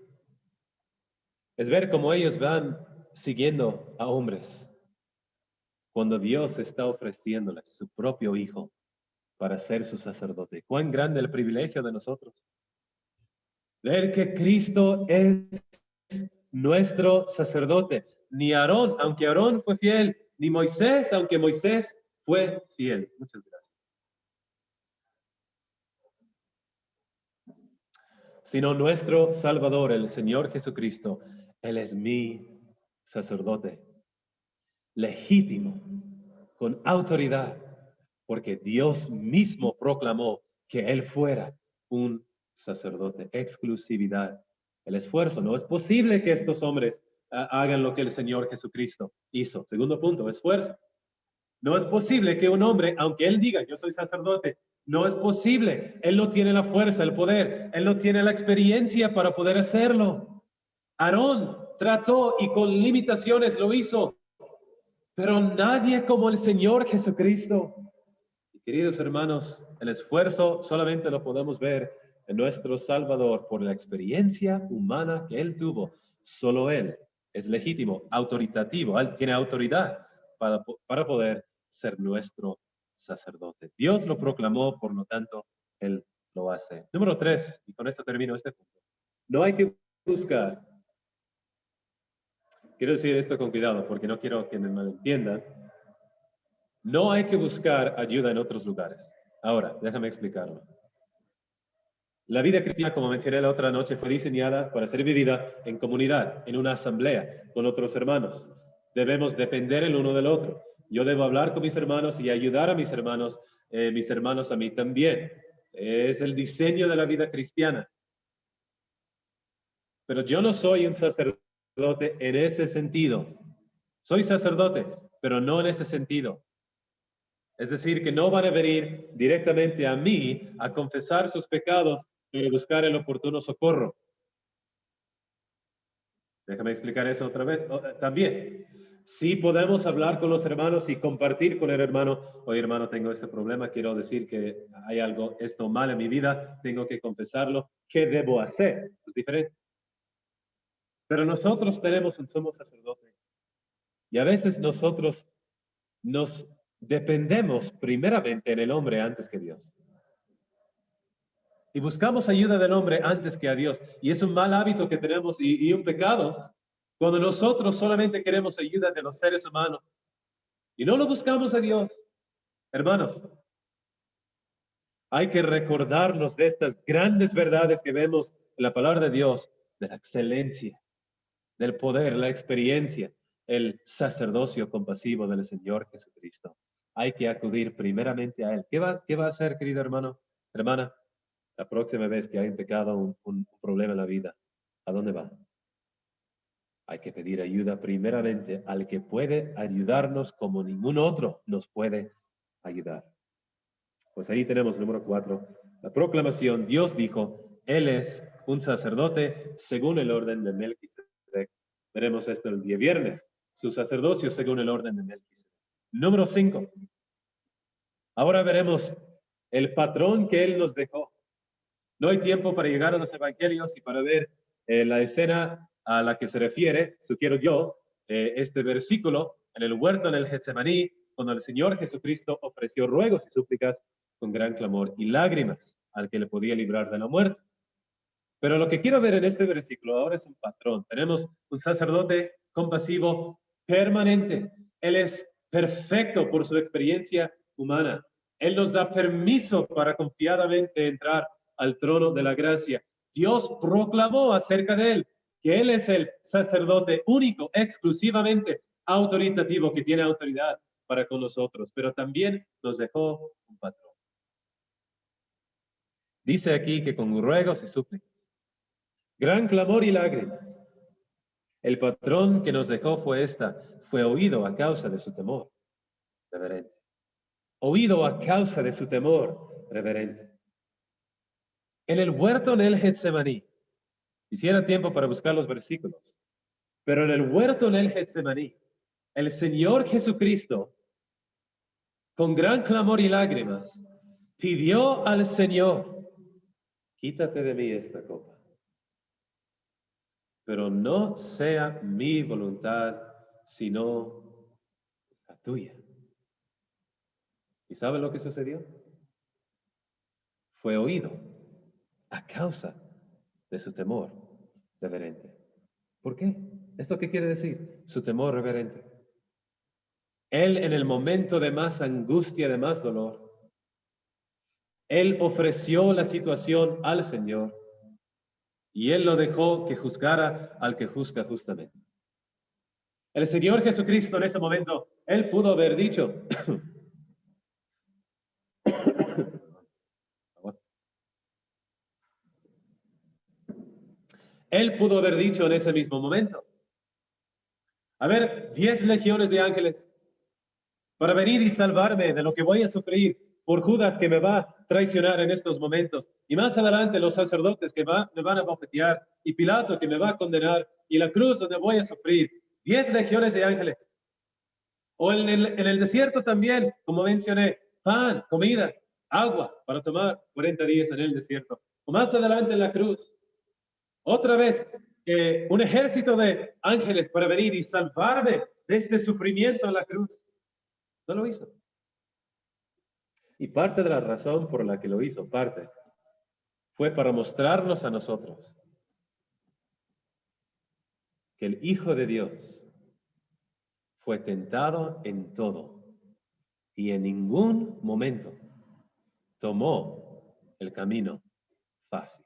es ver cómo ellos van siguiendo a hombres, cuando Dios está ofreciéndoles su propio Hijo para ser su sacerdote. Cuán grande el privilegio de nosotros. Ver que Cristo es nuestro sacerdote. Ni Aarón, aunque Aarón fue fiel, ni Moisés, aunque Moisés fue fiel. Muchas gracias. Sino nuestro Salvador, el Señor Jesucristo. Él es mi sacerdote, legítimo, con autoridad, porque Dios mismo proclamó que Él fuera un sacerdote. Exclusividad. El esfuerzo. No es posible que estos hombres hagan lo que el Señor Jesucristo hizo. Segundo punto, esfuerzo. No es posible que un hombre, aunque él diga, yo soy sacerdote, no es posible. Él no tiene la fuerza, el poder, él no tiene la experiencia para poder hacerlo. Aarón trató y con limitaciones lo hizo, pero nadie como el Señor Jesucristo. Y queridos hermanos, el esfuerzo solamente lo podemos ver en nuestro Salvador por la experiencia humana que Él tuvo. Solo Él es legítimo, autoritativo, Él tiene autoridad para poder ser nuestro sacerdote. Dios lo proclamó, por lo tanto, Él lo hace. Número 3, y con esto termino este punto. No hay que buscar. Quiero decir esto con cuidado porque no quiero que me malentiendan. No hay que buscar ayuda en otros lugares. Ahora, déjame explicarlo. La vida cristiana, como mencioné la otra noche, fue diseñada para ser vivida en comunidad, en una asamblea, con otros hermanos. Debemos depender el uno del otro. Yo debo hablar con mis hermanos y ayudar a mis hermanos a mí también. Es el diseño de la vida cristiana. Pero yo no soy un sacerdote en ese sentido. Soy sacerdote, pero no en ese sentido. Es decir, que no van a venir directamente a mí a confesar sus pecados y buscar el oportuno socorro. Déjame explicar eso otra vez. También, sí podemos hablar con los hermanos y compartir con el hermano. Oye, hermano, tengo este problema, quiero decir que hay algo, esto mal en mi vida, tengo que confesarlo. ¿Qué debo hacer? Es diferente. Pero nosotros tenemos un sumo sacerdote. Y a veces nosotros nos dependemos primeramente en el hombre antes que Dios. Y buscamos ayuda del hombre antes que a Dios. Y es un mal hábito que tenemos y un pecado cuando nosotros solamente queremos ayuda de los seres humanos y no lo buscamos a Dios. Hermanos, hay que recordarnos de estas grandes verdades que vemos en la palabra de Dios, de la excelencia, del poder, la experiencia, el sacerdocio compasivo del Señor Jesucristo. Hay que acudir primeramente a Él. ¿Qué va a hacer, querido hermano, hermana? La próxima vez que hay un pecado, un problema en la vida, ¿a dónde va? Hay que pedir ayuda primeramente al que puede ayudarnos como ningún otro nos puede ayudar. Pues ahí tenemos número 4, la proclamación. Dios dijo, Él es un sacerdote según el orden de Melquisedec. Veremos esto el día viernes. Su sacerdocio según el orden de Melquisedec. Número 5. Ahora veremos el patrón que Él nos dejó. No hay tiempo para llegar a los evangelios y para ver la escena a la que se refiere, sugiero yo, este versículo en el huerto en el Getsemaní, cuando el Señor Jesucristo ofreció ruegos y súplicas con gran clamor y lágrimas al que le podía librar de la muerte. Pero lo que quiero ver en este versículo ahora es un patrón. Tenemos un sacerdote compasivo permanente. Él es perfecto por su experiencia humana. Él nos da permiso para confiadamente entrar al trono de la gracia. Dios proclamó acerca de él que él es el sacerdote único, exclusivamente autoritativo, que tiene autoridad para con nosotros, pero también nos dejó un patrón. Dice aquí que con ruegos y súplicas, gran clamor y lágrimas. El patrón que nos dejó fue oído a causa de su temor reverente. Oído a causa de su temor reverente. En el huerto en el Getsemaní, quisiera tiempo para buscar los versículos, pero en el huerto en el Getsemaní, el Señor Jesucristo, con gran clamor y lágrimas, pidió al Señor, quítate de mí esta copa, pero no sea mi voluntad, sino la tuya. ¿Y sabe lo que sucedió? Fue oído a causa de su temor reverente. ¿Por qué? ¿Esto qué quiere decir? Su temor reverente. Él en el momento de más angustia, de más dolor, él ofreció la situación al Señor y él lo dejó que juzgara al que juzga justamente. El Señor Jesucristo en ese momento, él pudo haber dicho, él pudo haber dicho en ese mismo momento, a ver, 10 legiones de ángeles para venir y salvarme de lo que voy a sufrir por Judas que me va a traicionar en estos momentos. Y más adelante los sacerdotes que me van a bofetear y Pilato que me va a condenar y la cruz donde voy a sufrir. 10 legiones de ángeles. O en el desierto también, como mencioné, pan, comida, agua para tomar 40 días en el desierto. O más adelante en la cruz. Otra vez, un ejército de ángeles para venir y salvarme de este sufrimiento en la cruz. No lo hizo. Y parte de la razón por la que lo hizo, fue para mostrarnos a nosotros que el Hijo de Dios fue tentado en todo y en ningún momento tomó el camino fácil.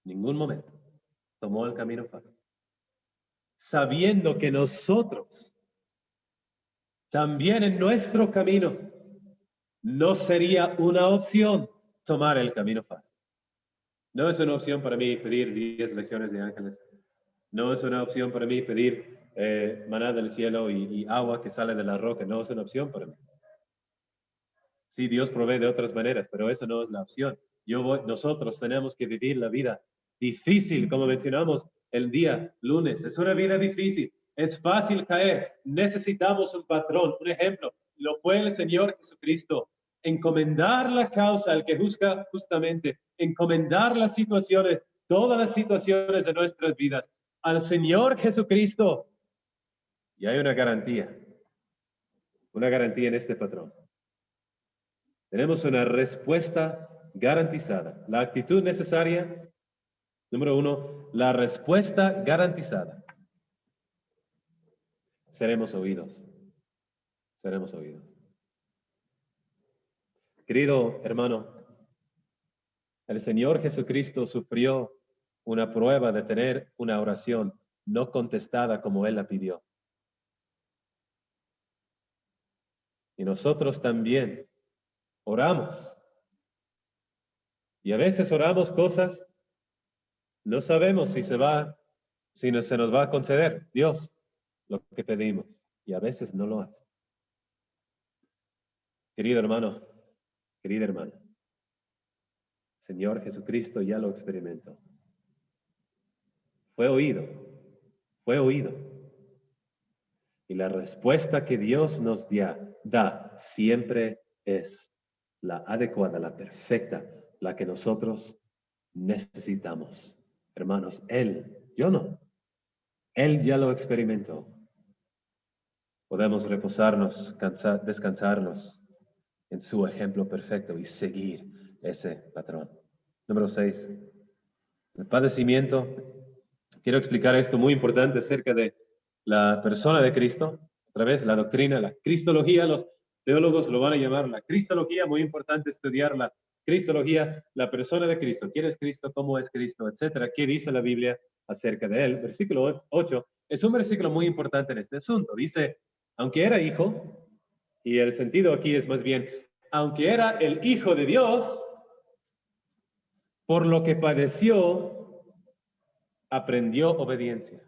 Ningún momento tomó el camino fácil. Sabiendo que nosotros también en nuestro camino no sería una opción tomar el camino fácil. No es una opción para mí pedir 10 legiones de ángeles. No es una opción para mí pedir maná del cielo y agua que sale de la roca. No es una opción para mí. Sí, Dios provee de otras maneras, pero esa no es la opción. Nosotros tenemos que vivir la vida difícil, como mencionamos el día lunes. Es una vida difícil. Es fácil caer. Necesitamos un patrón, un ejemplo. Lo fue el Señor Jesucristo. Encomendar la causa al que juzga justamente. Encomendar las situaciones, todas las situaciones de nuestras vidas al Señor Jesucristo. Y hay una garantía en este patrón. Tenemos una respuesta garantizada. La actitud necesaria, número 1, la respuesta garantizada. Seremos oídos. Seremos oídos. Querido hermano, el Señor Jesucristo sufrió una prueba de tener una oración no contestada como Él la pidió. Y nosotros también oramos. Y a veces oramos cosas, no sabemos si se nos va a conceder Dios lo que pedimos. Y a veces no lo hace. Querido hermano, querida hermana, Señor Jesucristo ya lo experimentó. Fue oído, fue oído. Y la respuesta que Dios nos da siempre es la adecuada, la perfecta, la que nosotros necesitamos. Hermanos, yo no. Él ya lo experimentó. Podemos reposarnos, descansarnos en su ejemplo perfecto y seguir ese patrón. Número 6. El padecimiento. Quiero explicar esto muy importante acerca de la persona de Cristo. Otra vez, la doctrina, la cristología, los teólogos lo van a llamar la cristología. Muy importante estudiar la cristología, la persona de Cristo. ¿Quién es Cristo? ¿Cómo es Cristo? Etcétera. ¿Qué dice la Biblia acerca de él? Versículo 8 es un versículo muy importante en este asunto. Dice, aunque era hijo, y el sentido aquí es más bien, aunque era el Hijo de Dios, por lo que padeció, aprendió obediencia.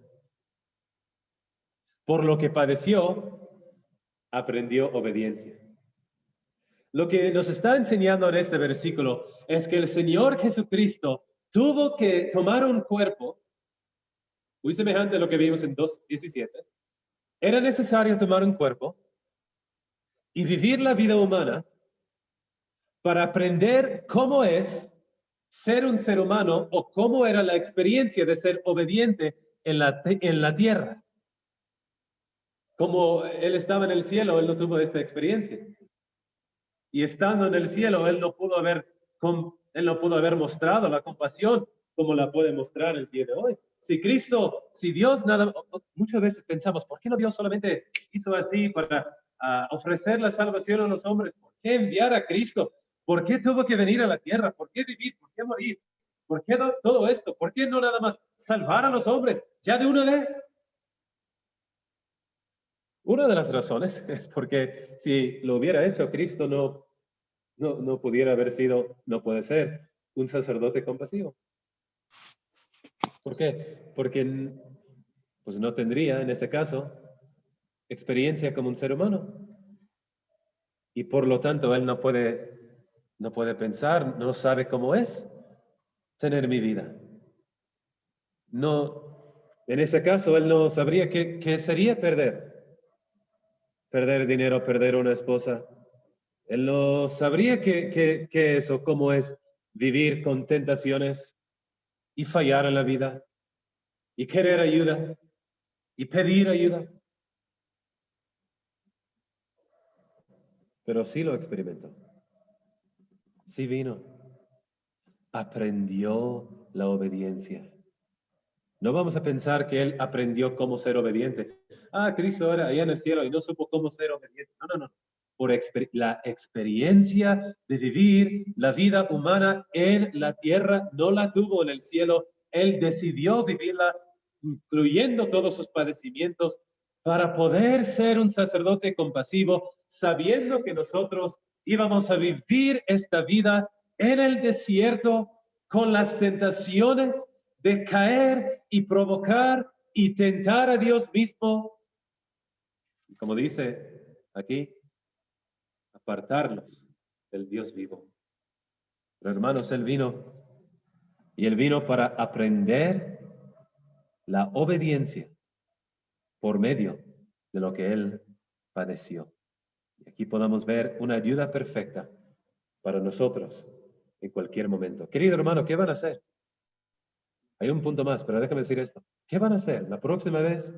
Por lo que padeció, aprendió obediencia. Lo que nos está enseñando en este versículo es que el Señor Jesucristo tuvo que tomar un cuerpo, muy semejante a lo que vimos en 2:17. Era necesario tomar un cuerpo y vivir la vida humana para aprender cómo es ser un ser humano o cómo era la experiencia de ser obediente en la tierra. Como él estaba en el cielo, él no tuvo esta experiencia. Y estando en el cielo, él no pudo haber mostrado la compasión como la puede mostrar el día de hoy. Si Dios muchas veces pensamos, ¿por qué no Dios solamente hizo así para ofrecer la salvación a los hombres? ¿Por qué enviar a Cristo? ¿Por qué tuvo que venir a la tierra? ¿Por qué vivir? ¿Por qué morir? ¿Por qué todo esto? ¿Por qué no nada más salvar a los hombres ya de una vez? Una de las razones es porque si lo hubiera hecho, Cristo no pudiera haber sido, no puede ser, un sacerdote compasivo. ¿Por qué? Porque pues no tendría, en ese caso, experiencia como un ser humano. Y por lo tanto, él no puede pensar, no sabe cómo es tener mi vida. No, en ese caso, él no sabría qué sería perder dinero, perder una esposa. Él no sabría qué es o cómo es vivir con tentaciones y fallar en la vida y querer ayuda y pedir ayuda. Pero sí lo experimentó. Sí vino. Aprendió la obediencia. No vamos a pensar que él aprendió cómo ser obediente. Cristo era allá en el cielo y no supo cómo ser obediente. No. Por la experiencia de vivir la vida humana en la tierra, no la tuvo en el cielo. Él decidió vivirla, incluyendo todos sus padecimientos, para poder ser un sacerdote compasivo, sabiendo que nosotros íbamos a vivir esta vida en el desierto con las tentaciones de caer y provocar y tentar a Dios mismo. Como dice aquí, apartarlos del Dios vivo. Pero hermanos, Él vino para aprender la obediencia por medio de lo que Él padeció. Y aquí podemos ver una ayuda perfecta para nosotros en cualquier momento. Querido hermano, ¿qué van a hacer? Hay un punto más, pero déjame decir esto. ¿Qué van a hacer la próxima vez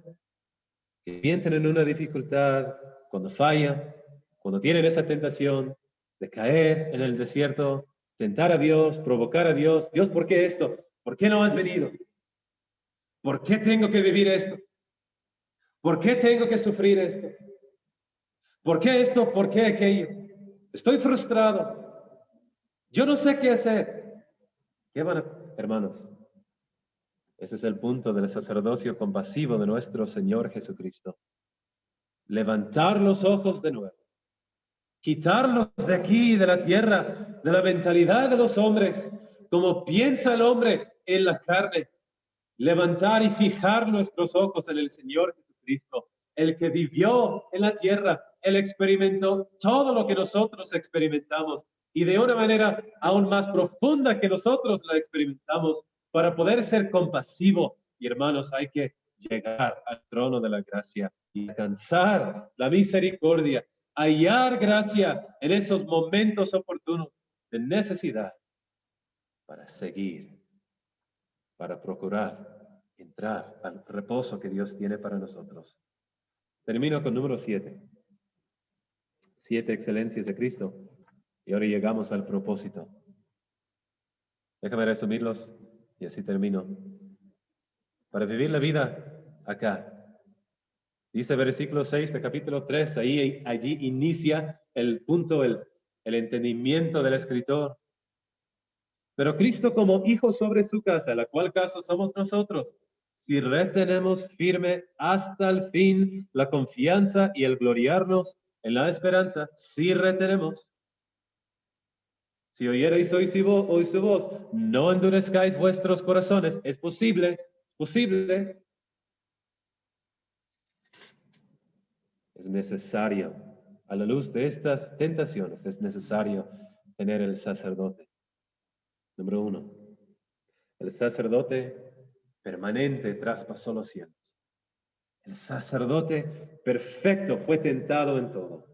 que piensen en una dificultad, cuando fallan, cuando tienen esa tentación de caer en el desierto, tentar a Dios, provocar a Dios? Dios, ¿por qué esto? ¿Por qué no has venido? ¿Por qué tengo que vivir esto? ¿Por qué tengo que sufrir esto? ¿Por qué esto? ¿Por qué aquello? Estoy frustrado. Yo no sé qué hacer. ¿Qué van a, hermanos? Ese es el punto del sacerdocio compasivo de nuestro Señor Jesucristo. Levantar los ojos de nuevo. Quitarlos de aquí, de la tierra, de la mentalidad de los hombres, como piensa el hombre en la carne. Levantar y fijar nuestros ojos en el Señor Jesucristo, el que vivió en la tierra. Él experimentó todo lo que nosotros experimentamos. y de una manera aún más profunda que nosotros la experimentamos para poder ser compasivo. Y hermanos, hay que llegar al trono de la gracia y alcanzar la misericordia, hallar gracia en esos momentos oportunos de necesidad para seguir, para procurar entrar al reposo que Dios tiene para nosotros. Termino con número 7. 7 excelencias de Cristo. Y ahora llegamos al propósito. Déjame resumirlos y así termino. Para vivir la vida acá. Dice versículo 6 de capítulo 3, allí inicia el punto, el entendimiento del escritor. Pero Cristo como hijo sobre su casa, la cual casa somos nosotros, si retenemos firme hasta el fin la confianza y el gloriarnos en la esperanza, si retenemos. Si oyereis hoy su voz, no endurezcáis vuestros corazones. Es posible. Es necesario, a la luz de estas tentaciones, es necesario tener el sacerdote. Número 1, el sacerdote permanente traspasó los cielos. El sacerdote perfecto fue tentado en todo.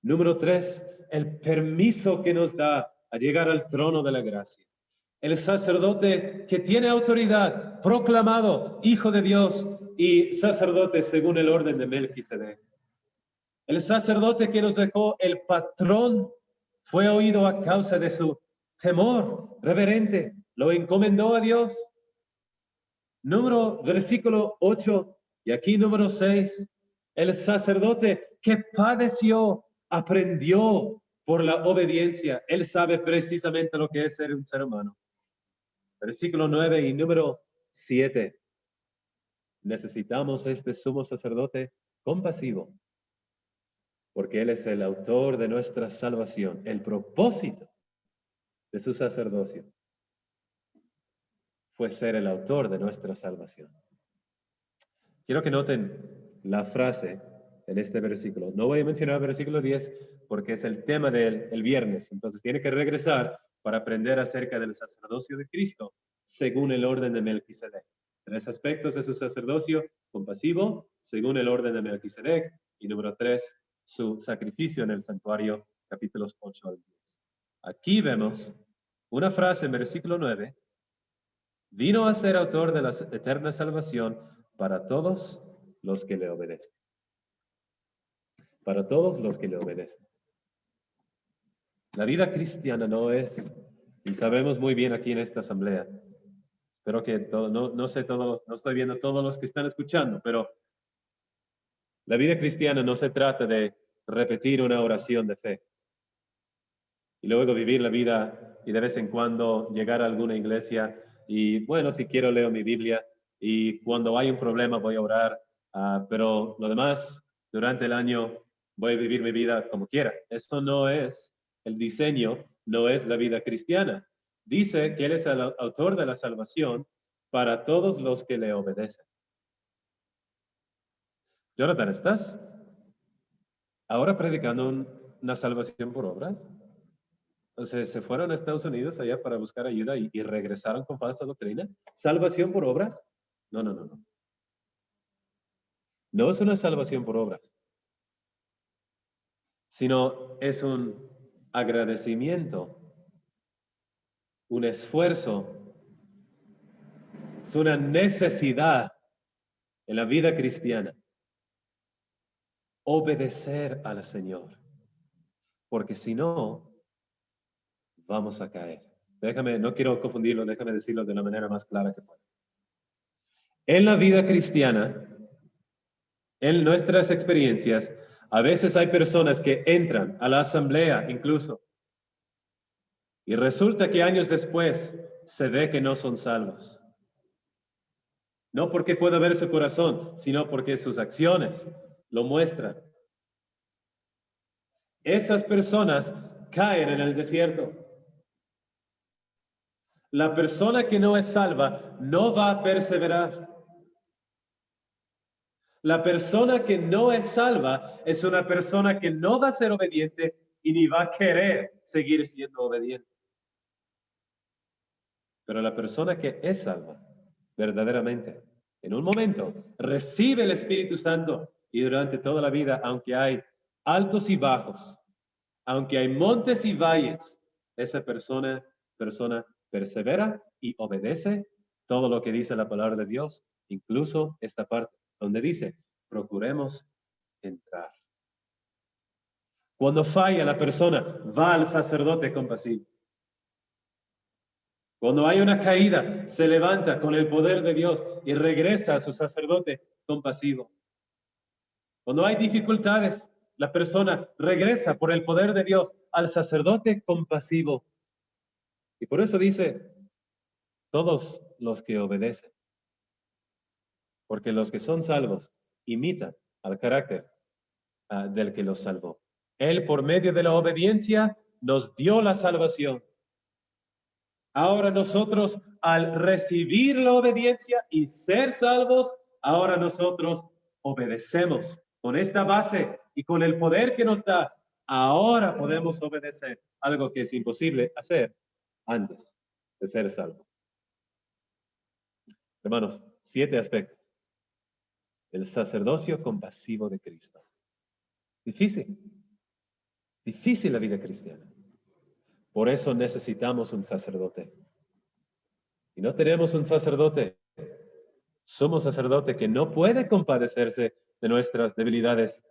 Número 3, el permiso que nos da a llegar al trono de la gracia. El sacerdote que tiene autoridad, proclamado hijo de Dios y sacerdote según el orden de Melquisedec. El sacerdote que nos dejó el patrón fue oído a causa de su temor reverente, lo encomendó a Dios. Versículo 8 y aquí número 6, el sacerdote que padeció, aprendió por la obediencia. Él sabe precisamente lo que es ser un ser humano. Versículo 9 y número 7. Necesitamos este sumo sacerdote compasivo, porque Él es el autor de nuestra salvación, el propósito de su sacerdocio fue ser el autor de nuestra salvación. Quiero que noten la frase en este versículo. No voy a mencionar el versículo 10 porque es el tema del viernes, entonces tiene que regresar para aprender acerca del sacerdocio de Cristo según el orden de Melquisedec. 3 aspectos de su sacerdocio: compasivo, según el orden de Melquisedec, y número 3, su sacrificio en el santuario, capítulos 8 al 10. Aquí vemos una frase en versículo 9: vino a ser autor de la eterna salvación para todos los que le obedecen. Para todos los que le obedecen. La vida cristiana no es, y sabemos muy bien aquí en esta asamblea, espero que no estoy viendo todos los que están escuchando, pero la vida cristiana no se trata de repetir una oración de fe y luego vivir la vida y de vez en cuando llegar a alguna iglesia y bueno, si quiero leo mi Biblia y cuando hay un problema voy a orar, pero lo demás durante el año voy a vivir mi vida como quiera. Esto no es el diseño, no es la vida cristiana. Dice que Él es el autor de la salvación para todos los que le obedecen. Jonathan, ¿estás ahora predicando una salvación por obras? Entonces, ¿se fueron a Estados Unidos allá para buscar ayuda y regresaron con falsa doctrina? ¿Salvación por obras? No. No es una salvación por obras, sino es un agradecimiento, un esfuerzo, es una necesidad en la vida cristiana. Obedecer al Señor, porque si no, vamos a caer. No quiero confundirlo, déjame decirlo de la manera más clara que pueda. En la vida cristiana, en nuestras experiencias, a veces hay personas que entran a la asamblea incluso, y resulta que años después se ve que no son salvos. No porque pueda ver su corazón, sino porque sus acciones lo muestran. Esas personas caen en el desierto. La persona que no es salva no va a perseverar. La persona que no es salva es una persona que no va a ser obediente y ni va a querer seguir siendo obediente. Pero la persona que es salva, verdaderamente, en un momento, recibe el Espíritu Santo y durante toda la vida, aunque hay altos y bajos, aunque hay montes y valles, esa persona persevera y obedece todo lo que dice la palabra de Dios, incluso esta parte donde dice, procuremos entrar. Cuando falla la persona, va al sacerdote compasivo. Cuando hay una caída, se levanta con el poder de Dios y regresa a su sacerdote compasivo. Cuando hay dificultades, la persona regresa por el poder de Dios al sacerdote compasivo. Y por eso dice, todos los que obedecen, porque los que son salvos imitan al carácter del que los salvó. Él, por medio de la obediencia, nos dio la salvación. Ahora nosotros, al recibir la obediencia y ser salvos, ahora nosotros obedecemos. Con esta base y con el poder que nos da, ahora podemos obedecer, algo que es imposible hacer antes de ser salvos. Hermanos, 7 aspectos. El sacerdocio compasivo de Cristo. Difícil la vida cristiana. Por eso necesitamos un sacerdote. Y no tenemos un sacerdote. Somos sacerdote que no puede compadecerse de nuestras debilidades,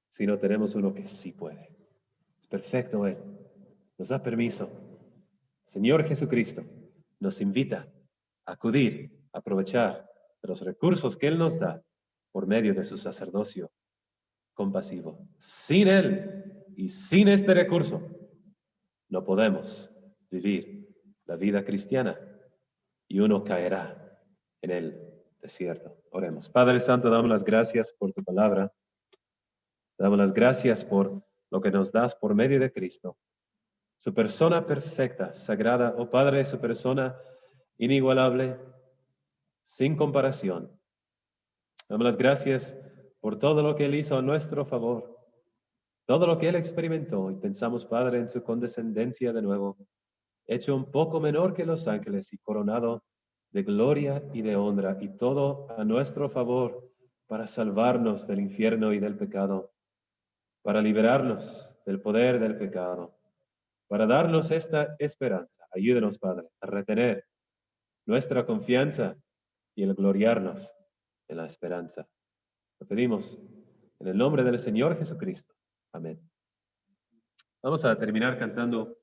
sino tenemos uno que sí puede. Es perfecto Él. Nos da permiso. Señor Jesucristo nos invita a acudir, a aprovechar de los recursos que Él nos da por medio de su sacerdocio compasivo. Sin Él y sin este recurso, no podemos vivir la vida cristiana y uno caerá en el desierto. Oremos. Padre Santo, damos las gracias por tu palabra. Damos las gracias por lo que nos das por medio de Cristo. Su persona perfecta, sagrada, oh Padre, su persona inigualable, sin comparación. Damos las gracias por todo lo que Él hizo a nuestro favor, todo lo que Él experimentó, y pensamos, Padre, en su condescendencia de nuevo, hecho un poco menor que los ángeles y coronado de gloria y de honra, y todo a nuestro favor para salvarnos del infierno y del pecado, para liberarnos del poder del pecado, para darnos esta esperanza. Ayúdenos, Padre, a retener nuestra confianza y el gloriarnos en la esperanza. Lo pedimos en el nombre del Señor Jesucristo. Amén. Vamos a terminar cantando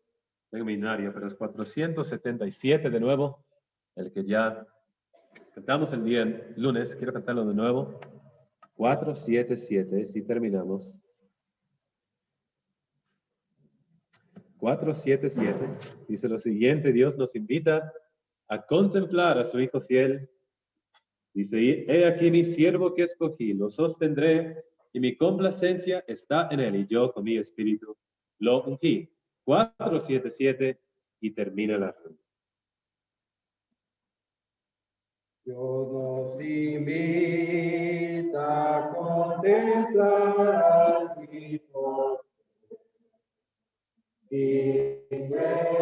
en binario, pero es 477 de nuevo, el que ya cantamos el día lunes. Quiero cantarlo de nuevo. 477, si terminamos. 477 dice lo siguiente: Dios nos invita a contemplar a su Hijo fiel. Dice, he aquí mi siervo que escogí, lo sostendré, y mi complacencia está en él, y yo con mi espíritu lo ungí. 477 y termina la ronda. Dios nos invita a contemplar al Hijo y ser